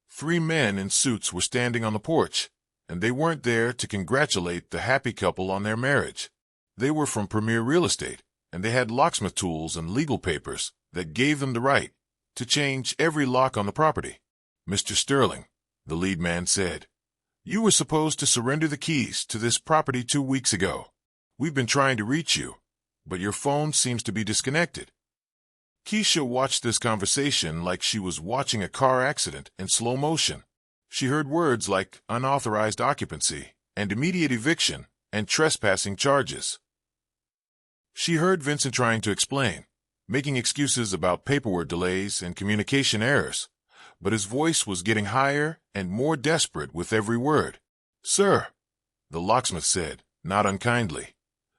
3 men in suits were standing on the porch, and they weren't there to congratulate the happy couple on their marriage. They were from Premier Real Estate, and they had locksmith tools and legal papers that gave them the right to change every lock on the property. "Mr. Sterling," the lead man said, "you were supposed to surrender the keys to this property 2 weeks ago. We've been trying to reach you, but your phone seems to be disconnected." Keisha watched this conversation like she was watching a car accident in slow motion. She heard words like unauthorized occupancy and immediate eviction and trespassing charges. She heard Vincent trying to explain, making excuses about paperwork delays and communication errors, but his voice was getting higher and more desperate with every word. "Sir," the locksmith said, not unkindly,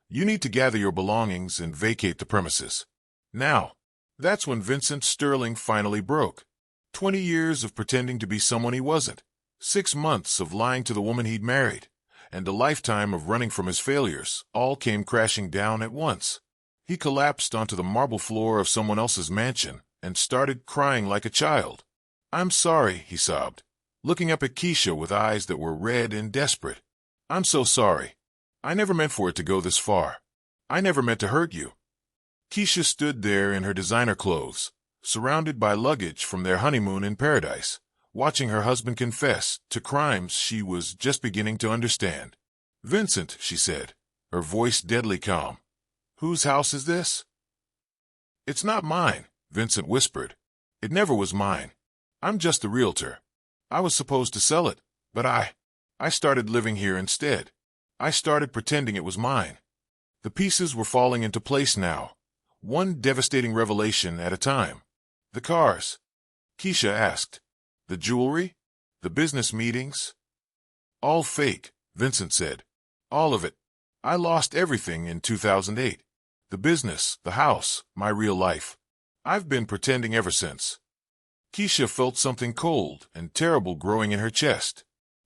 "you need to gather your belongings and vacate the premises. Now." That's when Vincent Sterling finally broke. 20 years of pretending to be someone he wasn't, 6 months of lying to the woman he'd married, and a lifetime of running from his failures all came crashing down at once. He collapsed onto the marble floor of someone else's mansion and started crying like a child. "I'm sorry," he sobbed, looking up at Keisha with eyes that were red and desperate. "I'm so sorry. I never meant for it to go this far. I never meant to hurt you." Keisha stood there in her designer clothes, surrounded by luggage from their honeymoon in paradise, watching her husband confess to crimes she was just beginning to understand. "Vincent," she said, her voice deadly calm, "whose house is this?" "It's not mine," Vincent whispered. "It never was mine. I'm just the realtor. I was supposed to sell it, but I started living here instead. I started pretending it was mine." The pieces were falling into place now, one devastating revelation at a time. "The cars?" Keisha asked. "The jewelry? The business meetings?" "All fake," Vincent said. "All of it. I lost everything in 2008. The business, the house, my real life. I've been pretending ever since." Keisha felt something cold and terrible growing in her chest.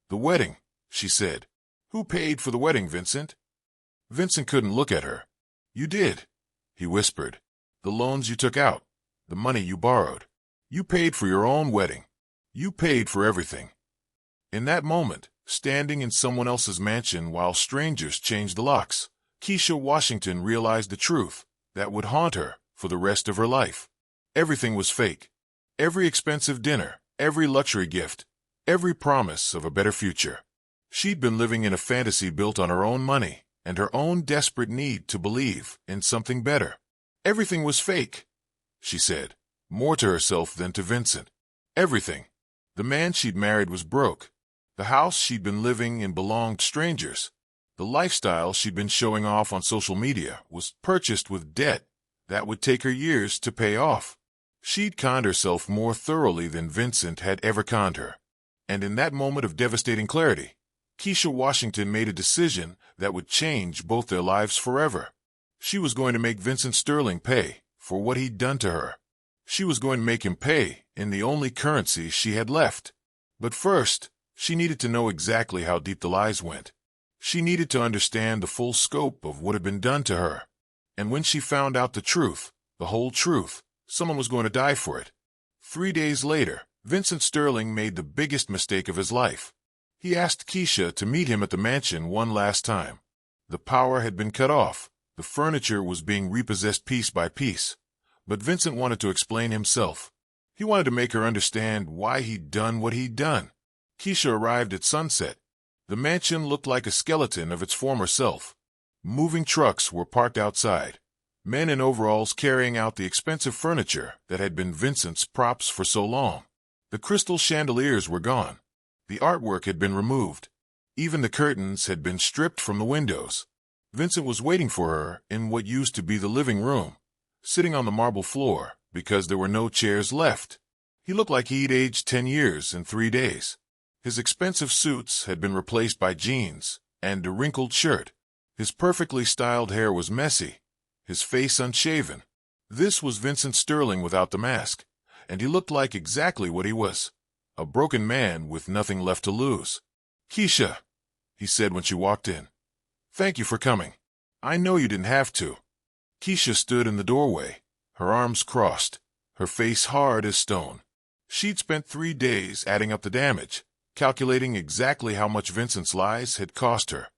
"The wedding," she said. "Who paid for the wedding, Vincent?" Vincent couldn't look at her. "You did," he whispered. "The loans you took out, the money you borrowed. You paid for your own wedding. You paid for everything." In that moment, standing in someone else's mansion while strangers changed the locks, Keisha Washington realized the truth that would haunt her for the rest of her life. Everything was fake. Every expensive dinner, every luxury gift, every promise of a better future. She'd been living in a fantasy built on her own money and her own desperate need to believe in something better. Everything was fake, she said, more to herself than to Vincent. Everything. The man she'd married was broke. The house she'd been living in belonged to strangers. The lifestyle she'd been showing off on social media was purchased with debt that would take her years to pay off. She'd conned herself more thoroughly than Vincent had ever conned her. And in that moment of devastating clarity, Keisha Washington made a decision that would change both their lives forever. She was going to make Vincent Sterling pay for what he'd done to her. She was going to make him pay in the only currency she had left. But first, she needed to know exactly how deep the lies went. She needed to understand the full scope of what had been done to her. And when she found out the truth, the whole truth, someone was going to die for it. 3 days later, Vincent Sterling made the biggest mistake of his life. He asked Keisha to meet him at the mansion one last time. The power had been cut off. The furniture was being repossessed piece by piece. But Vincent wanted to explain himself. He wanted to make her understand why he'd done what he'd done. Keisha arrived at sunset. The mansion looked like a skeleton of its former self. Moving trucks were parked outside. Men in overalls carrying out the expensive furniture that had been Vincent's props for so long. The crystal chandeliers were gone. The artwork had been removed. Even the curtains had been stripped from the windows. Vincent was waiting for her in what used to be the living room, sitting on the marble floor because there were no chairs left. He looked like he'd aged 10 years in 3 days. His expensive suits had been replaced by jeans and a wrinkled shirt. His perfectly styled hair was messy, his face unshaven. This was Vincent Sterling without the mask, and he looked like exactly what he was, a broken man with nothing left to lose. "Keisha," he said when she walked in. "Thank you for coming. I know you didn't have to." Keisha stood in the doorway, her arms crossed, her face hard as stone. She'd spent 3 days adding up the damage, calculating exactly how much Vincent's lies had cost her.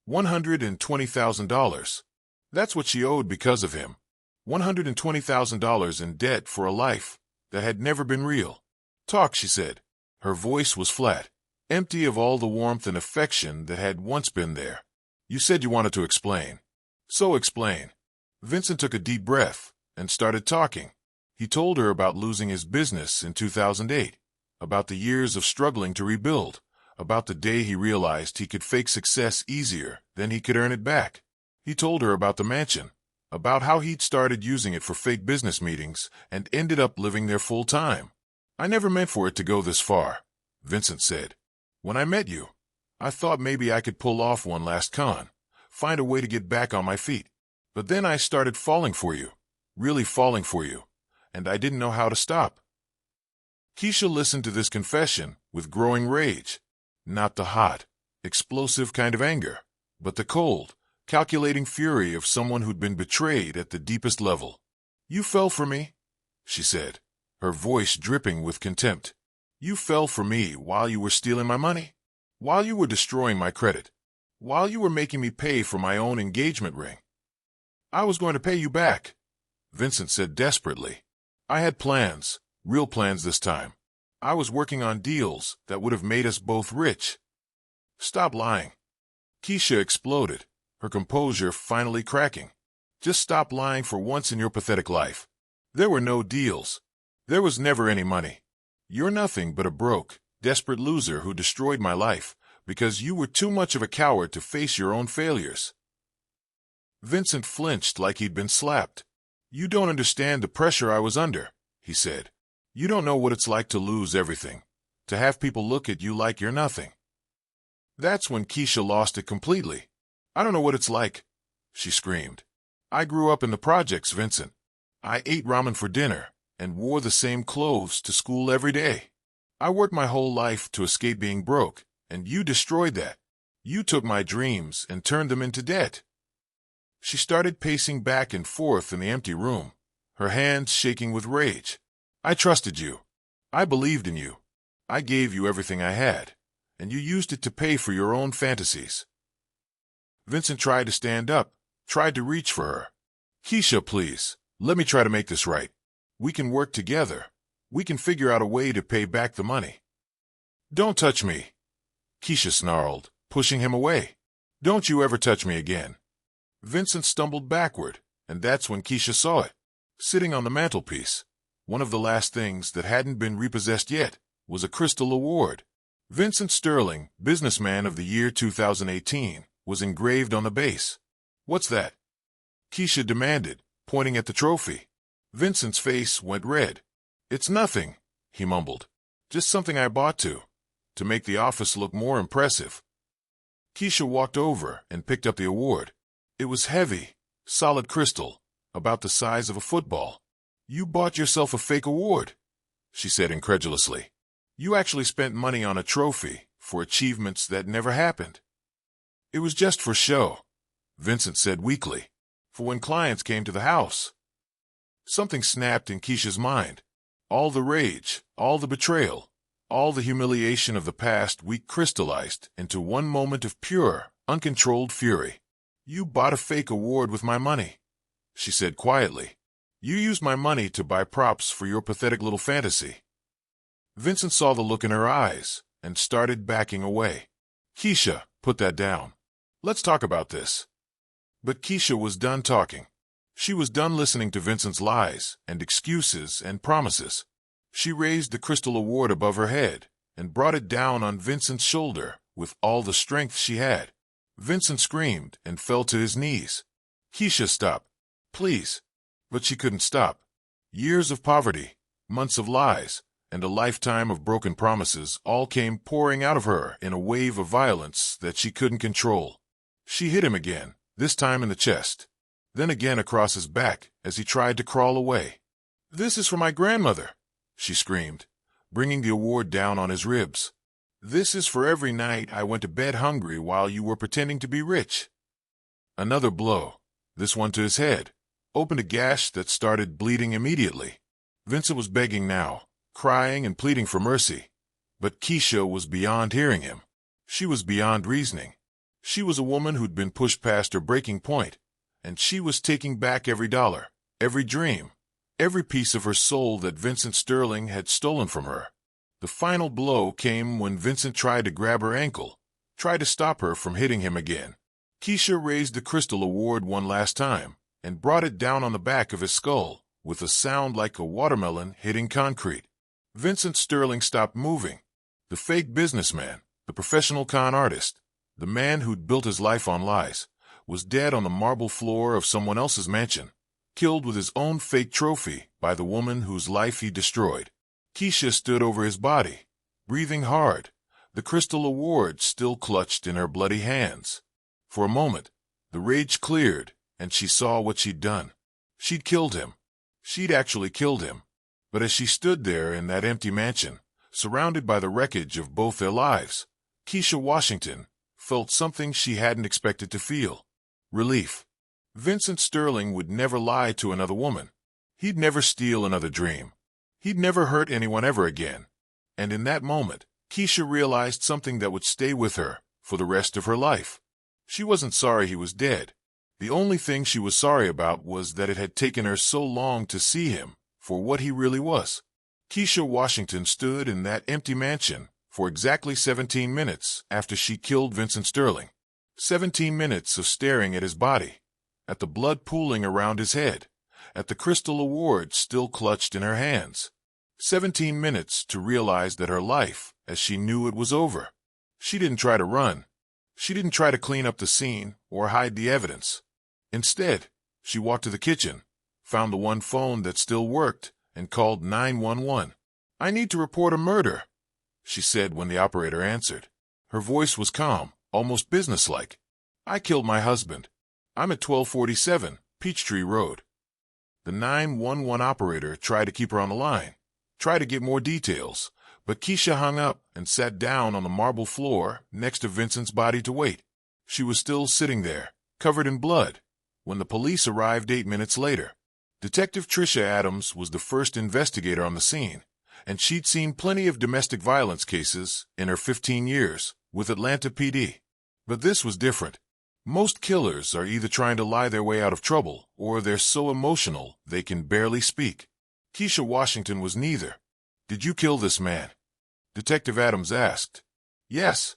$120,000. That's what she owed because of him. $120,000 in debt for a life that had never been real. Talk, she said. Her voice was flat, empty of all the warmth and affection that had once been there. You said you wanted to explain. So explain. Vincent took a deep breath and started talking. He told her about losing his business in 2008, about the years of struggling to rebuild, about the day he realized he could fake success easier than he could earn it back. He told her about the mansion, about how he'd started using it for fake business meetings and ended up living there full time. I never meant for it to go this far, Vincent said. When I met you, I thought maybe I could pull off one last con, find a way to get back on my feet. But then I started falling for you, really falling for you, and I didn't know how to stop. Keisha listened to this confession with growing rage. Not the hot, explosive kind of anger, but the cold, calculating fury of someone who'd been betrayed at the deepest level. You fell for me, she said, her voice dripping with contempt. You fell for me while you were stealing my money, while you were destroying my credit, while you were making me pay for my own engagement ring. I was going to pay you back, Vincent said desperately. I had plans, real plans this time. I was working on deals that would have made us both rich. Stop lying. Keisha exploded, her composure finally cracking. Just stop lying for once in your pathetic life. There were no deals. There was never any money. You're nothing but a broke, desperate loser who destroyed my life because you were too much of a coward to face your own failures. Vincent flinched like he'd been slapped. You don't understand the pressure I was under, he said. You don't know what it's like to lose everything, to have people look at you like you're nothing. That's when Keisha lost it completely. I don't know what it's like, she screamed. I grew up in the projects, Vincent. I ate ramen for dinner and wore the same clothes to school every day. I worked my whole life to escape being broke, and you destroyed that. You took my dreams and turned them into debt. She started pacing back and forth in the empty room, her hands shaking with rage. I trusted you. I believed in you. I gave you everything I had, and you used it to pay for your own fantasies. Vincent tried to stand up, tried to reach for her. Keisha, please, let me try to make this right. We can work together. We can figure out a way to pay back the money. Don't touch me, Keisha snarled, pushing him away. Don't you ever touch me again. Vincent stumbled backward, and that's when Keisha saw it. Sitting on the mantelpiece, one of the last things that hadn't been repossessed yet, was a crystal award. Vincent Sterling, Businessman of the Year 2018, was engraved on the base. What's that? Keisha demanded, pointing at the trophy. Vincent's face went red. It's nothing, he mumbled. Just something I bought to make the office look more impressive. Keisha walked over and picked up the award. It was heavy, solid crystal, about the size of a football. You bought yourself a fake award, she said incredulously. You actually spent money on a trophy for achievements that never happened. It was just for show, Vincent said weakly, for when clients came to the house. Something snapped in Keisha's mind. All the rage, all the betrayal, all the humiliation of the past week crystallized into one moment of pure, uncontrolled fury. You bought a fake award with my money, she said quietly. You used my money to buy props for your pathetic little fantasy. Vincent saw the look in her eyes and started backing away. Keisha, put that down. Let's talk about this. But Keisha was done talking. She was done listening to Vincent's lies and excuses and promises. She raised the crystal award above her head and brought it down on Vincent's shoulder with all the strength she had. Vincent screamed and fell to his knees. Keisha, stop. Please. But she couldn't stop. Years of poverty, months of lies, and a lifetime of broken promises all came pouring out of her in a wave of violence that she couldn't control. She hit him again, this time in the chest, then again across his back as he tried to crawl away. This is for my grandmother, she screamed, bringing the award down on his ribs. This is for every night I went to bed hungry while you were pretending to be rich. Another blow, this one to his head, opened a gash that started bleeding immediately. Vincent was begging now, crying and pleading for mercy. But Keisha was beyond hearing him. She was beyond reasoning. She was a woman who'd been pushed past her breaking point, and she was taking back every dollar, every dream, every piece of her soul that Vincent Sterling had stolen from her. The final blow came when Vincent tried to grab her ankle, tried to stop her from hitting him again. Keisha raised the crystal award one last time and brought it down on the back of his skull with a sound like a watermelon hitting concrete. Vincent Sterling stopped moving. The fake businessman, the professional con artist, the man who'd built his life on lies, was dead on the marble floor of someone else's mansion, killed with his own fake trophy by the woman whose life he destroyed. Keisha stood over his body, breathing hard, the crystal award still clutched in her bloody hands. For a moment, the rage cleared, and she saw what she'd done. She'd killed him. She'd actually killed him. But as she stood there in that empty mansion, surrounded by the wreckage of both their lives, Keisha Washington felt something she hadn't expected to feel. Relief. Vincent Sterling would never lie to another woman. He'd never steal another dream. He'd never hurt anyone ever again. And in that moment, Keisha realized something that would stay with her for the rest of her life. She wasn't sorry he was dead. The only thing she was sorry about was that it had taken her so long to see him for what he really was. Keisha Washington stood in that empty mansion for exactly 17 minutes after she killed Vincent Sterling. 17 minutes of staring at his body, at the blood pooling around his head, at the crystal award still clutched in her hands. 17 minutes to realize that her life, as she knew it, was over. She didn't try to run. She didn't try to clean up the scene or hide the evidence. Instead, she walked to the kitchen, found the one phone that still worked, and called 911. "I need to report a murder," she said when the operator answered. Her voice was calm, almost businesslike. "I killed my husband. I'm at 1247 Peachtree Road." The 911 operator tried to keep her on the line, tried to get more details, but Keisha hung up and sat down on the marble floor next to Vincent's body to wait. She was still sitting there, covered in blood, when the police arrived 8 minutes later. Detective Tricia Adams was the first investigator on the scene, and she'd seen plenty of domestic violence cases in her 15 years with Atlanta PD. But this was different. Most killers are either trying to lie their way out of trouble or they're so emotional they can barely speak. Keisha Washington was neither. "Did you kill this man?" Detective Adams asked. "Yes,"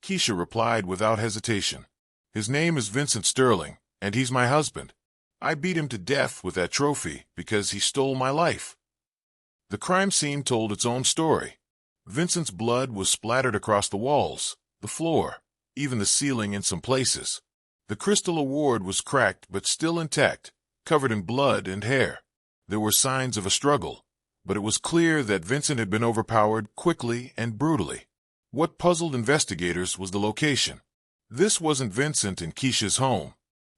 Keisha replied without hesitation. "His name is Vincent Sterling, and he's my husband. I beat him to death with that trophy because he stole my life." The crime scene told its own story. Vincent's blood was splattered across the walls, the floor, even the ceiling in some places. The crystal award was cracked but still intact, covered in blood and hair. There were signs of a struggle, but it was clear that Vincent had been overpowered quickly and brutally. What puzzled investigators was the location. This wasn't Vincent and Keisha's home.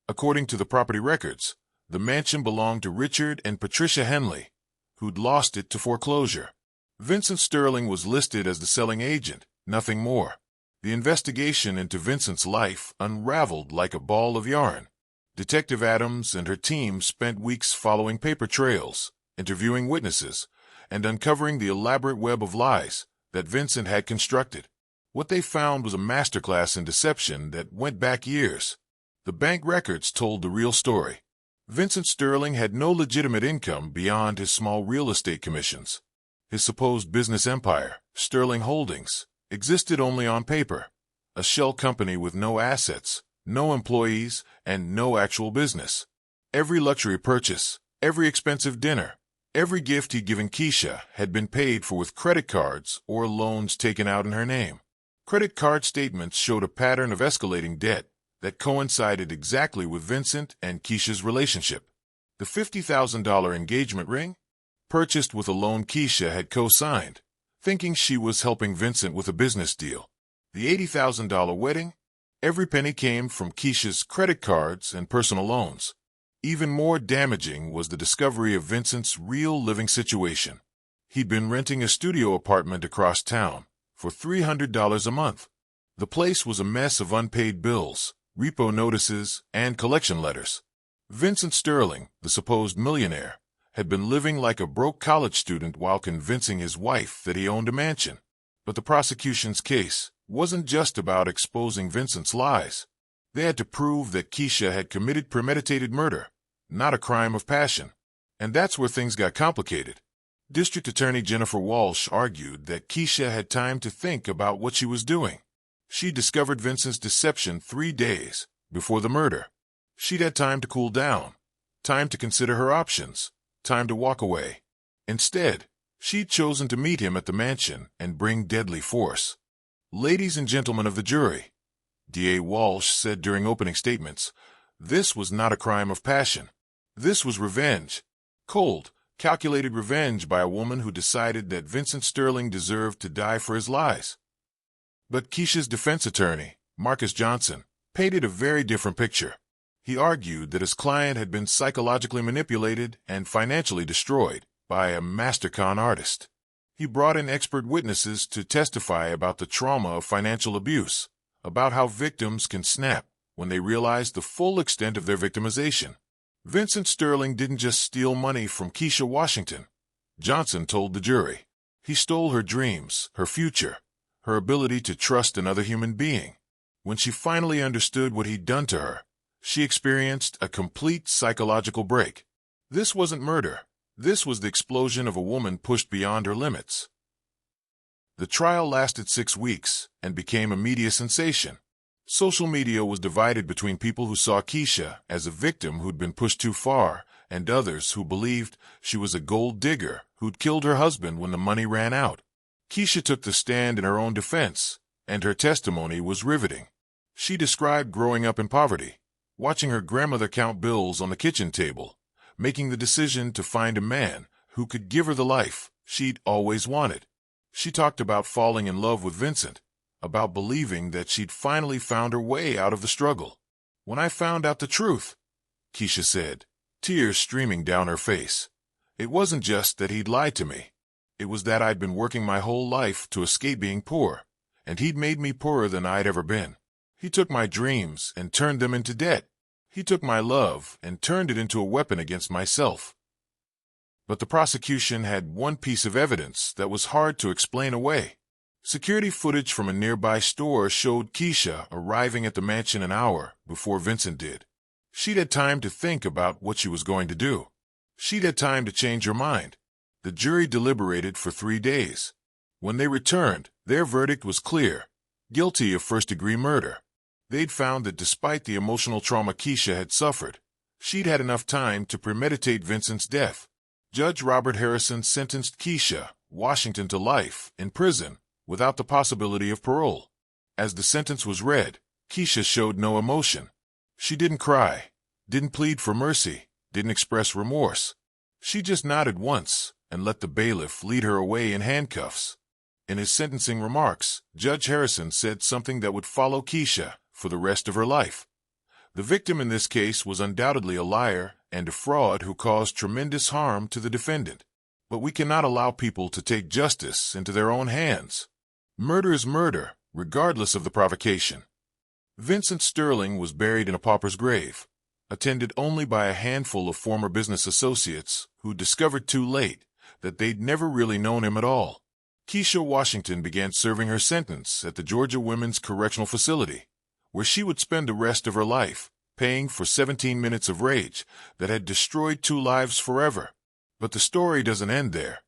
According to the property records, the mansion belonged to Richard and Patricia Henley, who'd lost it to foreclosure. Vincent Sterling was listed as the selling agent, nothing more. The investigation into Vincent's life unraveled like a ball of yarn. Detective Adams and her team spent weeks following paper trails, interviewing witnesses, and uncovering the elaborate web of lies that Vincent had constructed. What they found was a masterclass in deception that went back years. The bank records told the real story. Vincent Sterling had no legitimate income beyond his small real estate commissions. His supposed business empire, Sterling Holdings, existed only on paper, a shell company with no assets, no employees, and no actual business. Every luxury purchase, every expensive dinner, every gift he'd given Keisha had been paid for with credit cards or loans taken out in her name. Credit card statements showed a pattern of escalating debt that coincided exactly with Vincent and Keisha's relationship. The $50,000 engagement ring? Purchased with a loan Keisha had co-signed, thinking she was helping Vincent with a business deal. The $80,000 wedding? Every penny came from Keisha's credit cards and personal loans. Even more damaging was the discovery of Vincent's real living situation. He'd been renting a studio apartment across town for $300 a month. The place was a mess of unpaid bills, repo notices, and collection letters. Vincent Sterling, the supposed millionaire, had been living like a broke college student while convincing his wife that he owned a mansion. But the prosecution's case wasn't just about exposing Vincent's lies. They had to prove that Keisha had committed premeditated murder, not a crime of passion. And that's where things got complicated. District Attorney Jennifer Walsh argued that Keisha had time to think about what she was doing. She discovered Vincent's deception 3 days before the murder. She'd had time to cool down, time to consider her options, time to walk away. Instead, she'd chosen to meet him at the mansion and bring deadly force. "Ladies and gentlemen of the jury," DA Walsh said during opening statements, "this was not a crime of passion. This was revenge. Cold, calculated revenge by a woman who decided that Vincent Sterling deserved to die for his lies." But Keisha's defense attorney, Marcus Johnson, painted a very different picture. He argued that his client had been psychologically manipulated and financially destroyed by a master con artist. He brought in expert witnesses to testify about the trauma of financial abuse, about how victims can snap when they realize the full extent of their victimization. Vincent Sterling didn't just steal money from Keisha Washington, Johnson told the jury. He stole her dreams, her future, her ability to trust another human being. When she finally understood what he'd done to her, she experienced a complete psychological break. This wasn't murder. This was the explosion of a woman pushed beyond her limits. The trial lasted 6 weeks and became a media sensation. Social media was divided between people who saw Keisha as a victim who'd been pushed too far and others who believed she was a gold digger who'd killed her husband when the money ran out. Keisha took the stand in her own defense, and her testimony was riveting. She described growing up in poverty, watching her grandmother count bills on the kitchen table, making the decision to find a man who could give her the life she'd always wanted. She talked about falling in love with Vincent, about believing that she'd finally found her way out of the struggle. "When I found out the truth," Keisha said, tears streaming down her face, "it wasn't just that he'd lied to me. It was that I'd been working my whole life to escape being poor, and he'd made me poorer than I'd ever been. He took my dreams and turned them into debt. He took my love and turned it into a weapon against myself." But the prosecution had one piece of evidence that was hard to explain away. Security footage from a nearby store showed Keisha arriving at the mansion an hour before Vincent did. She'd had time to think about what she was going to do. She'd had time to change her mind. The jury deliberated for 3 days. When they returned, their verdict was clear: guilty of first-degree murder. They'd found that despite the emotional trauma Keisha had suffered, she'd had enough time to premeditate Vincent's death. Judge Robert Harrison sentenced Keisha Washington to life in prison without the possibility of parole. As the sentence was read, Keisha showed no emotion. She didn't cry, didn't plead for mercy, didn't express remorse. She just nodded once and let the bailiff lead her away in handcuffs. In his sentencing remarks, Judge Harrison said something that would follow Keisha for the rest of her life. The victim in this case was undoubtedly a liar and a fraud who caused tremendous harm to the defendant. But we cannot allow people to take justice into their own hands. Murder is murder, regardless of the provocation. Vincent Sterling was buried in a pauper's grave, attended only by a handful of former business associates who discovered too late that they'd never really known him at all. Keisha Washington began serving her sentence at the Georgia Women's Correctional Facility, where she would spend the rest of her life paying for 17 minutes of rage that had destroyed 2 lives forever. But the story doesn't end there,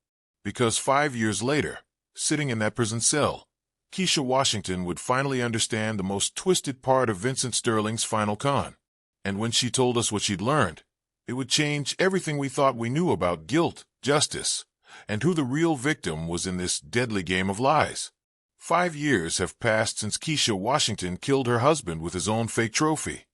because 5 years later, sitting in that prison cell, Keisha Washington would finally understand the most twisted part of Vincent Sterling's final con. And when she told us what she'd learned, it would change everything we thought we knew about guilt, justice, and who the real victim was in this deadly game of lies. 5 years have passed since Keisha Washington killed her husband with his own fake trophy,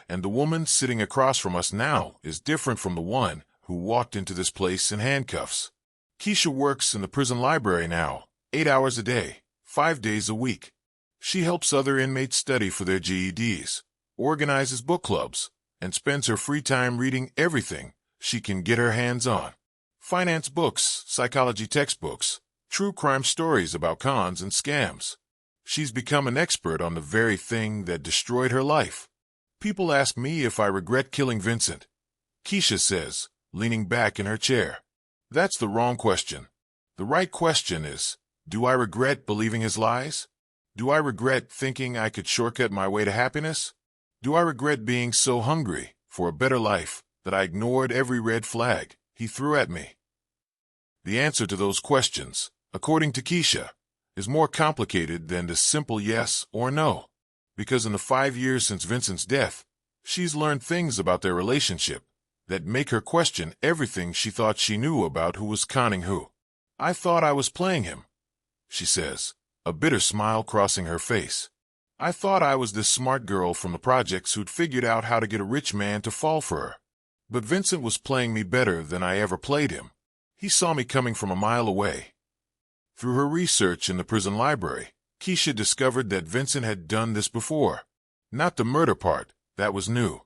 and the woman sitting across from us now is different from the one who walked into this place in handcuffs. Keisha works in the prison library now, 8 hours a day, 5 days a week. She helps other inmates study for their GEDs, organizes book clubs, and spends her free time reading everything she can get her hands on. Finance books, psychology textbooks, true crime stories about cons and scams. She's become an expert on the very thing that destroyed her life. People ask me if I regret killing Vincent, Keisha says, leaning back in her chair. That's the wrong question. The right question is, do I regret believing his lies? Do I regret thinking I could shortcut my way to happiness? Do I regret being so hungry for a better life that I ignored every red flag he threw at me? The answer to those questions, according to Keisha, is more complicated than the simple yes or no. Because in the 5 years since Vincent's death, she's learned things about their relationship that make her question everything she thought she knew about who was conning who. I thought I was playing him, she says, a bitter smile crossing her face. I thought I was this smart girl from the projects who'd figured out how to get a rich man to fall for her. But Vincent was playing me better than I ever played him. He saw me coming from a mile away. Through her research in the prison library, Keisha discovered that Vincent had done this before. Not the murder part, that was new,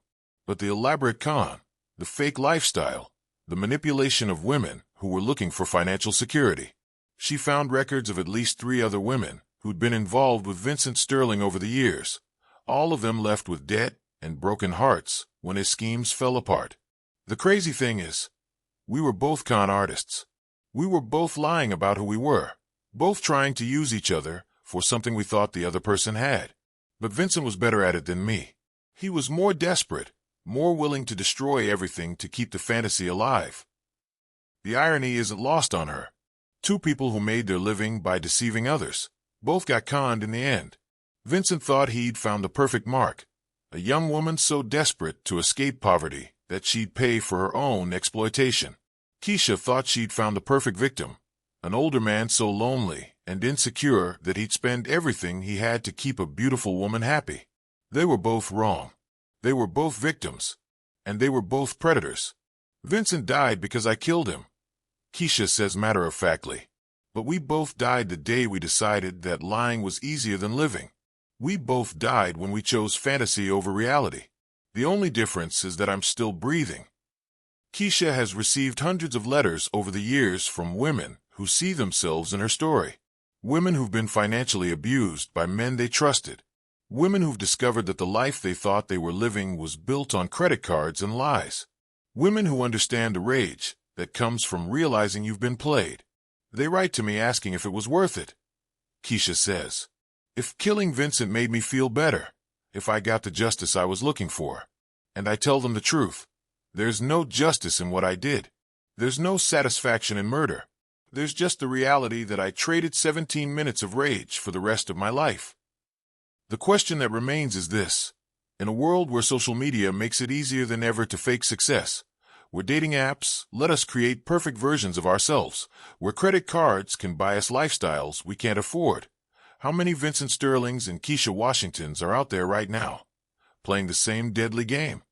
but the elaborate con, the fake lifestyle, the manipulation of women who were looking for financial security. She found records of at least 3 other women who'd been involved with Vincent Sterling over the years, all of them left with debt and broken hearts when his schemes fell apart. The crazy thing is, we were both con artists. We were both lying about who we were, both trying to use each other for something we thought the other person had. But Vincent was better at it than me. He was more desperate, more willing to destroy everything to keep the fantasy alive. The irony isn't lost on her. 2 people who made their living by deceiving others, both got conned in the end. Vincent thought he'd found the perfect mark, a young woman so desperate to escape poverty that she'd pay for her own exploitation. Keisha thought she'd found the perfect victim, an older man so lonely and insecure that he'd spend everything he had to keep a beautiful woman happy. They were both wrong. They were both victims, and they were both predators. Vincent died because I killed him, Keisha says matter-of-factly. But we both died the day we decided that lying was easier than living. We both died when we chose fantasy over reality. The only difference is that I'm still breathing. Keisha has received hundreds of letters over the years from women who see themselves in her story. Women who've been financially abused by men they trusted. Women who've discovered that the life they thought they were living was built on credit cards and lies. Women who understand the rage that comes from realizing you've been played. They write to me asking if it was worth it. Keisha says, if killing Vincent made me feel better, if I got the justice I was looking for. And I tell them the truth. There's no justice in what I did. There's no satisfaction in murder. There's just the reality that I traded 17 minutes of rage for the rest of my life. The question that remains is this. In a world where social media makes it easier than ever to fake success, where dating apps let us create perfect versions of ourselves, where credit cards can buy us lifestyles we can't afford, how many Vincent Sterlings and Keisha Washingtons are out there right now, playing the same deadly game?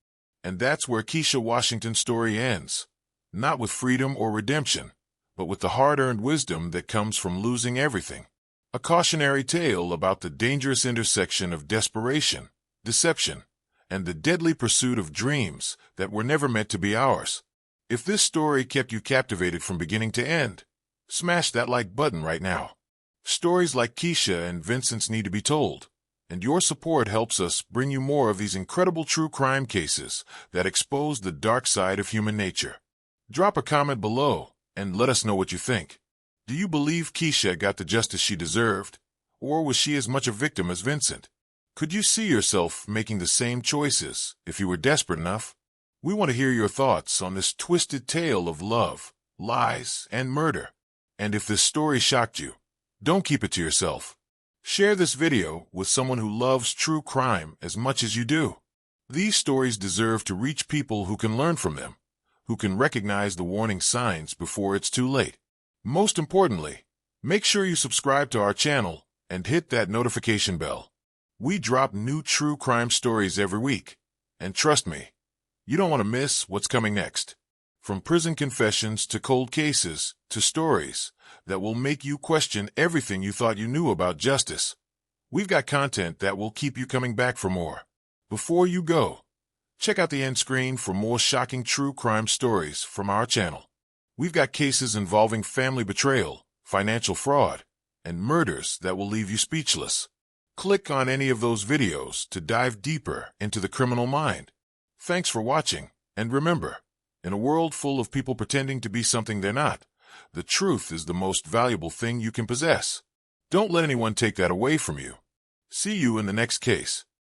And that's where Keisha Washington's story ends, not with freedom or redemption, but with the hard-earned wisdom that comes from losing everything. A cautionary tale about the dangerous intersection of desperation, deception, and the deadly pursuit of dreams that were never meant to be ours. If this story kept you captivated from beginning to end, smash that like button right now. Stories like Keisha and Vincent's need to be told, and your support helps us bring you more of these incredible true crime cases that expose the dark side of human nature. Drop a comment below and let us know what you think. Do you believe Keisha got the justice she deserved, or was she as much a victim as Vincent? Could you see yourself making the same choices if you were desperate enough? We want to hear your thoughts on this twisted tale of love, lies, and murder. And if this story shocked you, don't keep it to yourself. Share this video with someone who loves true crime as much as you do. These stories deserve to reach people who can learn from them, who can recognize the warning signs before it's too late. Most importantly, make sure you subscribe to our channel and hit that notification bell. We drop new true crime stories every week, and trust me, you don't want to miss what's coming next. From prison confessions to cold cases to stories that will make you question everything you thought you knew about justice, we've got content that will keep you coming back for more. Before you go, check out the end screen for more shocking true crime stories from our channel. We've got cases involving family betrayal, financial fraud, and murders that will leave you speechless. Click on any of those videos to dive deeper into the criminal mind. Thanks for watching, and remember, In a world full of people pretending to be something they're not, the truth is the most valuable thing you can possess. Don't let anyone take that away from you. See you in the next case.